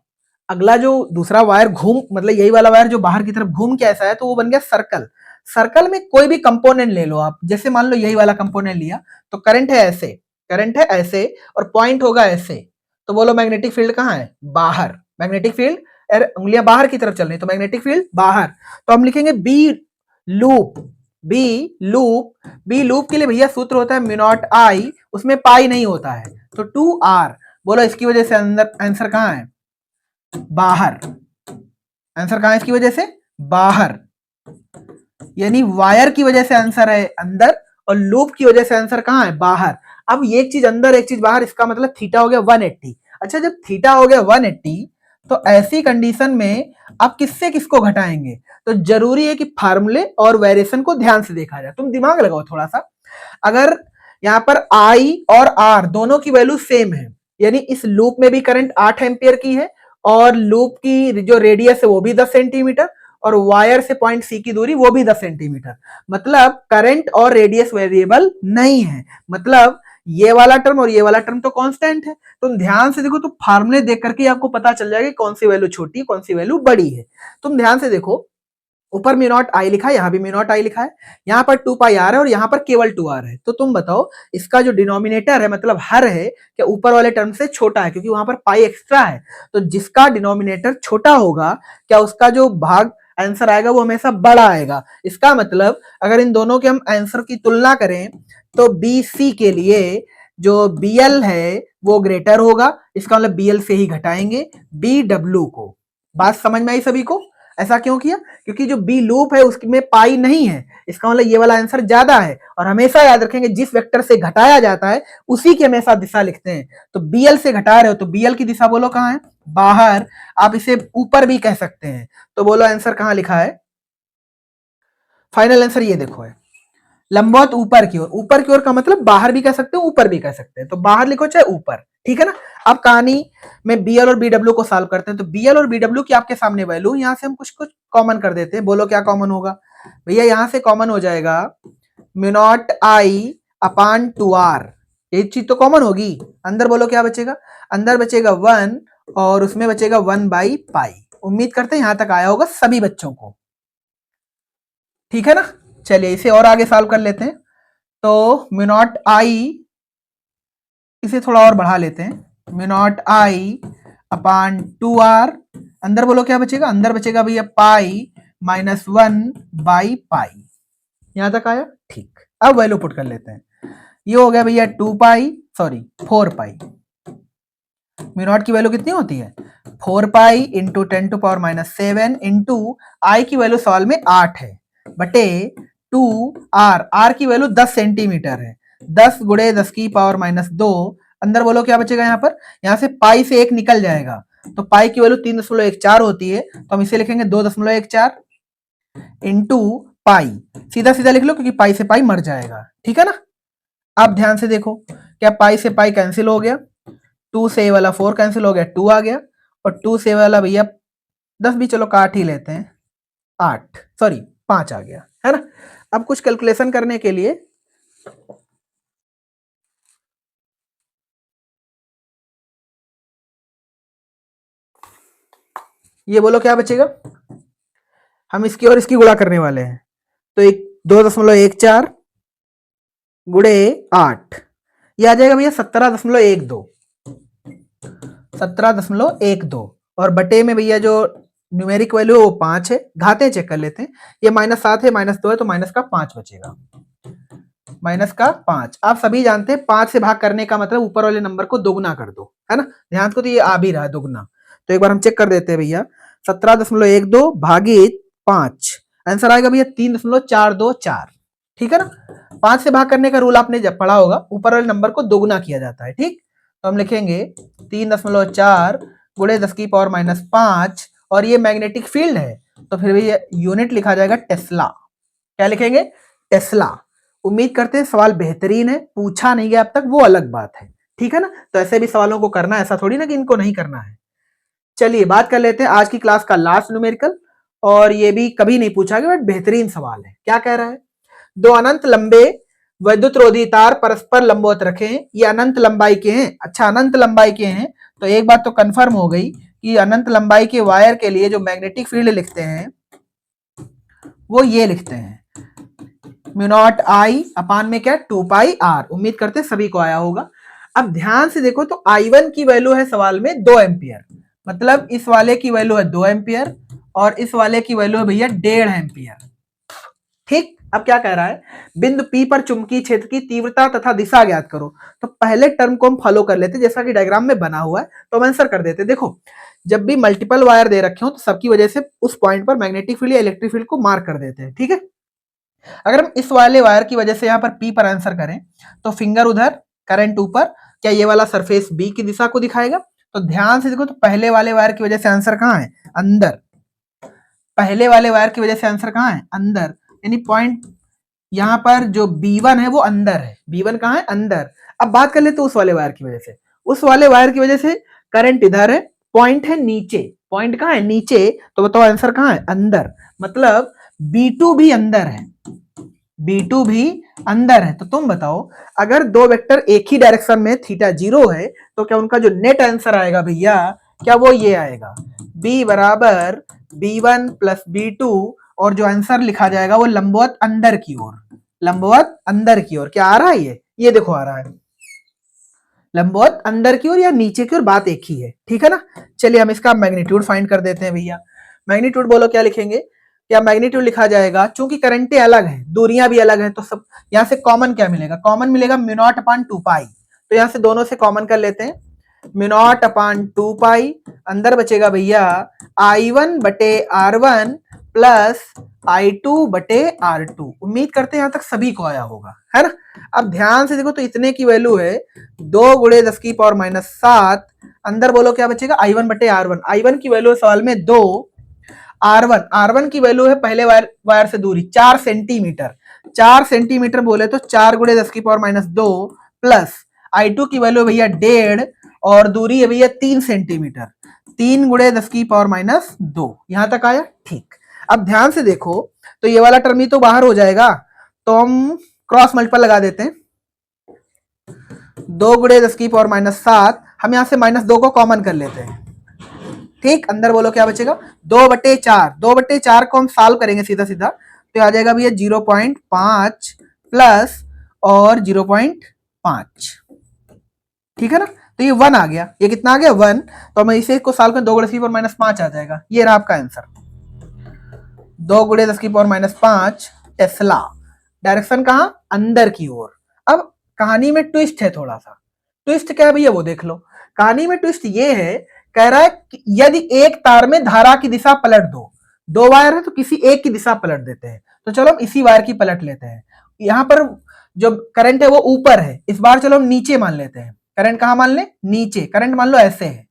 अगला जो दूसरा वायर घूम, मतलब यही वाला वायर जो बाहर की तरफ घूम के ऐसा है, तो वो बन गया सर्कल। सर्कल में कोई भी कंपोनेंट ले लो आप, जैसे मान लो यही वाला कंपोनेंट लिया, तो करंट है ऐसे, करंट है ऐसे और पॉइंट होगा ऐसे, तो बोलो मैग्नेटिक फील्ड कहां है? बाहर। मैग्नेटिक फील्ड, उंगलियां बाहर की तरफ चल रही, तो मैग्नेटिक फील्ड बाहर। तो हम लिखेंगे B loop, B loop, B loop के लिए भैया सूत्र होता है म्यू नॉट आई, उसमें पाई नहीं होता है, तो 2r। बोलो इसकी वजह से अंदर आंसर कहां है? बाहर। आंसर कहां है इसकी वजह से? बाहर, यानी वायर की वजह से आंसर है अंदर और लूप की वजह से आंसर कहां है? बाहर। अब ये एक चीज अंदर एक चीज बाहर, इसका मतलब थीटा हो गया 180। अच्छा, जब थीटा हो गया 180 तो ऐसी कंडीशन में आप किससे किसको घटाएंगे? तो जरूरी है कि फार्मूले और वेरिएशन को ध्यान से देखा जाए, तुम दिमाग लगाओ थोड़ा सा। अगर यहां पर आई और आर दोनों की वैल्यू सेम है, यानी इस लूप में भी करंट 8 एम्पियर की है और लूप की जो रेडियस है वो भी 10 सेंटीमीटर, और वायर से पॉइंट सी की दूरी वो भी 10 सेंटीमीटर। मतलब करंट और रेडियस वेरिएबल नहीं है, मतलब ये वाला टर्म और ये वाला टर्म तो कांस्टेंट है। तुम ध्यान से देखो तो फार्मूले देख करके आपको पता चल जाएगा कौन सी वैल्यू छोटी कौन सी वैल्यू बड़ी है। तुम ध्यान से देखो, ऊपर म्यू नॉट आई लिखा है, यहाँ भी म्यू नॉट आई लिखा है, यहाँ पर 2 पाई आर है और यहाँ पर केवल 2 आर है। तो तुम बताओ इसका जो डिनोमिनेटर है मतलब हर है क्या ऊपर वाले टर्म से छोटा है, क्योंकि वहां पर पाई एक्स्ट्रा है। तो जिसका डिनोमिनेटर छोटा होगा क्या उसका जो भाग आंसर आएगा वो हमेशा बड़ा आएगा। इसका मतलब अगर इन दोनों के हम आंसर की तुलना करें तो बी सी के लिए जो बी एल है वो ग्रेटर होगा, इसका मतलब बी एल से ही घटाएंगे बी डब्ल्यू को। बात समझ में आई सभी को? ऐसा क्यों किया? क्योंकि जो बी लूप है उसमें पाई नहीं है, इसका मतलब ये वाला आंसर ज्यादा है। और हमेशा याद रखेंगे जिस वेक्टर से घटाया जाता है उसी की हमेशा दिशा लिखते हैं। तो बीएल से घटा रहे हो तो बीएल की दिशा बोलो कहां है? बाहर। आप इसे ऊपर भी कह सकते हैं। तो बोलो आंसर कहां लिखा है? फाइनल आंसर ये देखो है लंबवत ऊपर की ओर। ऊपर की ओर का मतलब बाहर भी कह सकते हो ऊपर भी कह सकते हैं, तो बाहर लिखो चाहे ऊपर, ठीक है ना। अब कहानी में बीएल और बीडब्ल्यू को सॉल्व करते हैं। तो बीएल और बीडब्ल्यू की आपके सामने वैल्यू, यहां से हम कुछ कुछ कॉमन कर देते हैं। बोलो क्या कॉमन होगा? भैया यहां से कॉमन हो जाएगा mu not I upon 2r, ये चीज तो कॉमन होगी। अंदर बोलो क्या बचेगा? अंदर बचेगा 1 और उसमें बचेगा 1/पाई। उम्मीद करते हैं यहां तक आया होगा सभी बच्चों को, ठीक है ना। चलिए इसे और आगे सॉल्व कर लेते हैं। तो म्यू नॉट आई, इसे थोड़ा और बढ़ा लेते हैं, mu not I upon 2r। अंदर बोलो क्या बचेगा? अंदर बचेगा भैया पाई माइनस 1/पाई। यहां तक आया? ठीक। अब वैल्यू पुट कर लेते हैं। ये हो गया भैया 2 पाई, सॉरी 4 पाई। म्यू नॉट की वैल्यू कितनी होती है? 4 पाई इंटू 10⁻⁷ इंटू आई की वैल्यू सवाल में 8 है बटे 2r। आर की वैल्यू 10 सेंटीमीटर है। 10 गुणे 10⁻²। अंदर बोलो क्या बचेगा? यहाँ पर यहाँ से पाई से एक निकल जाएगा, तो पाई की वैल्यू 3.14 होती है, तो हम इसे लिखेंगे 2.14 इंटू पाई। सीधा सीधा लिख लो क्योंकि पाई से पाई मर जाएगा, ठीक है ना। अब ध्यान से देखो, क्या पाई से पाई कैंसिल हो गया, 2 से ये वाला 4 कैंसिल हो गया, 2 आ गया, और 2 से वाला भैया 10 भी चलो काट ही लेते हैं, 8 सॉरी 5 आ गया, है ना। अब कुछ कैलकुलेशन करने के लिए ये बोलो क्या बचेगा? हम इसकी और इसकी गुणा करने वाले हैं, तो 2.14 गुणे 8, ये आ जाएगा भैया 17.12। 17.12 और बटे में भैया जो न्यूमेरिक वैल्यू है वो 5 है। घाते चेक कर लेते हैं, ये -7 है, -2 है, तो माइनस का 5 बचेगा, माइनस का 5। आप सभी जानते हैं 5 से भाग करने का मतलब ऊपर वाले नंबर को दोगुना कर दो, है ना। ध्यान को तो ये आ भी रहा है दोगुना, तो एक बार हम चेक कर देते हैं भैया। 17.12 भागित 5, आंसर आएगा भैया 3.424, ठीक है ना। 5 से भाग करने का रूल आपने जब पढ़ा होगा, ऊपर वाले नंबर को दोगुना किया जाता है, ठीक। तो हम लिखेंगे 3.4 गुणे 10⁻⁵, और ये मैग्नेटिक फील्ड है, तो फिर भैया यूनिट लिखा जाएगा टेस्ला। क्या लिखेंगे? टेस्ला। उम्मीद करते हैं सवाल बेहतरीन है, पूछा नहीं गया अब तक वो अलग बात है, ठीक है ना। तो ऐसे भी सवालों को करना, ऐसा थोड़ी ना कि इनको नहीं करना है। चलिए बात कर लेते हैं आज की क्लास का लास्ट न्यूमेरिकल, और ये भी कभी नहीं पूछा गया बट बेहतरीन सवाल है। क्या कह रहा है? दो अनंत लंबे वैद्युत रोधी तार परस्पर लंबवत रखें, ये अनंत लंबाई के हैं। अच्छा अनंत लंबाई के हैं तो एक बात तो कंफर्म हो गई कि अनंत लंबाई के वायर के लिए जो मैग्नेटिक फील्ड लिखते हैं वो ये लिखते हैं म्यू नॉट आई अपान में क्या 2 पाई आर। उम्मीद करते सभी को आया होगा। अब ध्यान से देखो तो I1 की वैल्यू है सवाल में 2 एम्पियर, मतलब इस वाले की वैल्यू है 2 एम्पियर और इस वाले की वैल्यू है भैया 1.5 एम्पियर, ठीक। अब क्या कह रहा है? बिंदु P पर चुंबकीय क्षेत्र की तीव्रता तथा दिशा ज्ञात करो। तो पहले टर्म को हम फॉलो कर लेते जैसा कि डायग्राम में बना हुआ है, तो हम आंसर कर देते। देखो जब भी मल्टीपल वायर दे रखे हो तो सबकी वजह से उस पॉइंट पर मैग्नेटिक फील्ड या इलेक्ट्रिक फील्ड को मार्क कर देते हैं, ठीक है। अगर हम इस वाले वायर की वजह से यहाँ पर P पर आंसर करें तो फिंगर उधर, करंट ऊपर, क्या ये वाला सरफेस B की दिशा को दिखाएगा? तो ध्यान से देखो तो पहले वाले वायर की वजह से आंसर कहाँ है? अंदर। पहले वाले वायर की वजह से आंसर कहाँ है? अंदर, यानी पॉइंट यहाँ पर जो B1 है वो अंदर है। B1 कहाँ है? अंदर। अब बात कर ले तो उस वाले वायर की वजह से, उस वाले वायर की वजह से करंट इधर है पॉइंट है नीचे, पॉइंट कहाँ है नीचे, तो बताओ आंसर कहाँ है अंदर, मतलब B2 भी अंदर है, B2 भी अंदर है। तो तुम बताओ अगर दो वेक्टर एक ही डायरेक्शन में थीटा 0 है तो क्या उनका जो नेट आंसर आएगा भैया, क्या वो ये आएगा B बराबर B1 प्लस B2, और जो आंसर लिखा जाएगा वो लंबवत अंदर की ओर, लंबवत अंदर की ओर। क्या आ रहा है ये देखो आ रहा है लंबवत अंदर की ओर या नीचे की ओर, बात एक ही है, ठीक है ना। चलिए हम इसका मैग्नीट्यूड फाइंड कर देते हैं भैया। मैग्नीट्यूड बोलो क्या लिखेंगे, क्या मैग्नीट्यूड लिखा जाएगा, चूंकि करंटें अलग हैं, दूरियां भी अलग हैं, तो सब यहाँ से कॉमन क्या मिलेगा, कॉमन मिलेगा म्यू नॉट अपॉन 2 पाई, तो यहाँ से दोनों से कॉमन कर लेते हैं, म्यू नॉट अपॉन 2 पाई, अंदर बचेगा भैया I1 बटे R1 प्लस I2 बटे R2। उम्मीद करते हैं यहाँ तक सभी को आया होगा, है ना। अब ध्यान से देखो तो इतने की वैल्यू है 2 गुणे 10 की पावर माइनस 7, अंदर बोलो क्या बचेगा I1 बटे R1, I1 की वैल्यू है सवाल में 2, R1 की वैल्यू है पहले वायर से दूरी 4 सेंटीमीटर, 4 सेंटीमीटर बोले तो 4 गुणे 10 की पावर माइनस 2 प्लस I2 की वैल्यू भैया 1.5 और दूरी है भैया 3 सेंटीमीटर, 3 गुणे 10 की पावर माइनस 2। यहां तक आया ठीक। अब ध्यान से देखो तो ये वाला टर्म ही तो बाहर हो जाएगा, तो हम क्रॉस मल्टीपल लगा देते हैं, 2 गुणे 10 की पावर माइनस 7, हम यहां से माइनस 2 को कॉमन कर लेते हैं, ठीक। अंदर बोलो क्या बचेगा 2/4, 2/4 को हम सॉल्व करेंगे सीधा सीधा तो आ जाएगा भैया 0.5 प्लस और 0.5, ठीक है ना। तो ये 1 आ गया, ये कितना आ गया 1, तो हम इसे को सॉल्व करें 2 गुणे 10 की पावर माइनस 5 आ जाएगा, ये रहा आपका आंसर 2 गुणे 10 की पावर माइनस 5 टेस्ला। डायरेक्शन कहां अंदर की ओर। अब कहानी में ट्विस्ट है, थोड़ा सा ट्विस्ट क्या है भैया वो देख लो। कहानी में ट्विस्ट ये है, कह रहा है कि यदि एक तार में धारा की दिशा पलट दो वायर है तो किसी एक की दिशा पलट देते हैं, तो चलो हम इसी वायर की पलट लेते हैं। यहां पर जो करंट है वो ऊपर है, इस बार चलो हम नीचे मान लेते हैं, करंट कहां मान ले नीचे, करंट मान लो ऐसे है,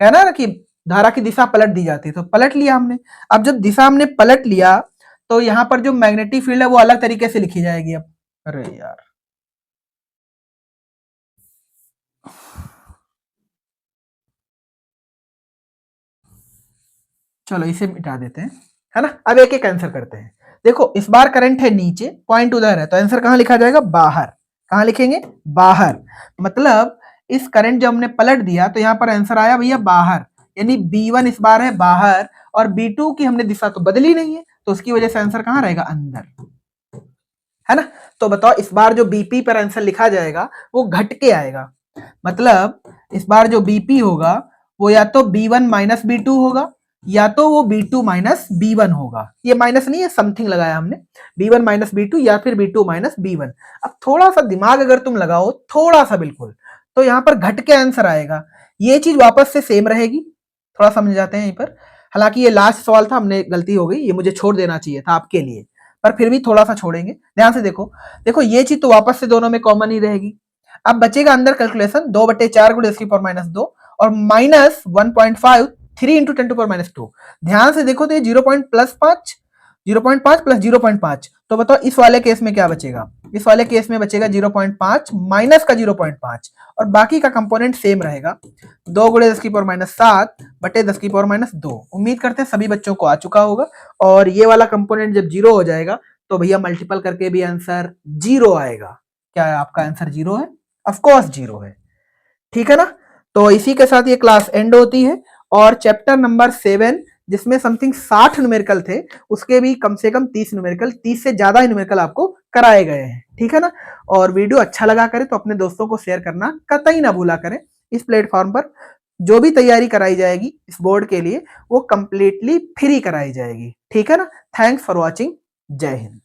कहना ना कि धारा की दिशा पलट दी जाती है, तो पलट लिया हमने। अब जब दिशा हमने पलट लिया तो यहां पर जो मैग्नेटिक फील्ड है वो अलग तरीके से लिखी जाएगी। अब अरे यार चलो इसे मिटा देते हैं, है ना। अब एक एक आंसर करते हैं। देखो इस बार करंट है नीचे, पॉइंट उधर है, तो आंसर कहां लिखा जाएगा बाहर, कहां लिखेंगे बाहर, मतलब इस करंट जब हमने पलट दिया तो यहां पर आंसर आया भैया बाहर, यानी B1 इस बार है बाहर और B2 की हमने दिशा तो बदली नहीं है, तो उसकी वजह से आंसर कहां रहेगा अंदर, है ना। तो बताओ इस बार जो BP पर आंसर लिखा जाएगा वो घट के आएगा, मतलब इस बार जो BP होगा वो या तो B1 माइनस B2 होगा या तो वो B2 माइनस B1 होगा, ये माइनस नहीं है समथिंग लगाया हमने, B1 माइनस B2 या फिर B2 माइनस B1। अब थोड़ा सा दिमाग अगर तुम लगाओ थोड़ा सा बिल्कुल, तो यहाँ पर घट के आंसर आएगा, ये चीज वापस से सेम रहेगी। थोड़ा समझ जाते हैं यहीं पर, हालांकि ये लास्ट सवाल था, हमने गलती हो गई, ये मुझे छोड़ देना चाहिए था आपके लिए, पर फिर भी थोड़ा सा छोड़ेंगे। ध्यान से देखो, देखो ये चीज तो वापस से दोनों में कॉमन ही रहेगी। अब बचेगा अंदर कैलकुलेशन 2/4 गुणे 10 की पावर माइनस 2 और minus 1.5 3 into 10 to power minus 2। ध्यान से देखो तो ये 0.5 प्लस 0.5 तो बताओ इस वाले केस में क्या बचेगा, इस वाले केस में बचेगा 0.5 माइनस का 0.5 और बाकी का कंपोनेंट सेम रहेगा 2 गुणे 10 की पावर माइनस 7 बटे 10 की पावर माइनस 2। उम्मीद करते हैं सभी बच्चों को आ चुका होगा, और ये वाला कंपोनेंट जब 0 हो जाएगा तो भैया मल्टीपल करके भी आंसर 0 आएगा। क्या है आपका आंसर 0 है, ऑफ कोर्स 0 है, ठीक है ना। तो इसी के साथ ये क्लास एंड होती है, और चैप्टर नंबर 7 जिसमें समथिंग 60 न्यूमेरिकल थे उसके भी कम से कम 30 न्यूमेरिकल, 30 से ज्यादा ही न्यूमेरिकल आपको कराए गए हैं, ठीक है ना। और वीडियो अच्छा लगा करे तो अपने दोस्तों को शेयर करना कतई ना भूला करें। इस प्लेटफॉर्म पर जो भी तैयारी कराई जाएगी इस बोर्ड के लिए वो कंप्लीटली फ्री कराई जाएगी, ठीक है ना। थैंक्स फॉर वॉचिंग, जय हिंद।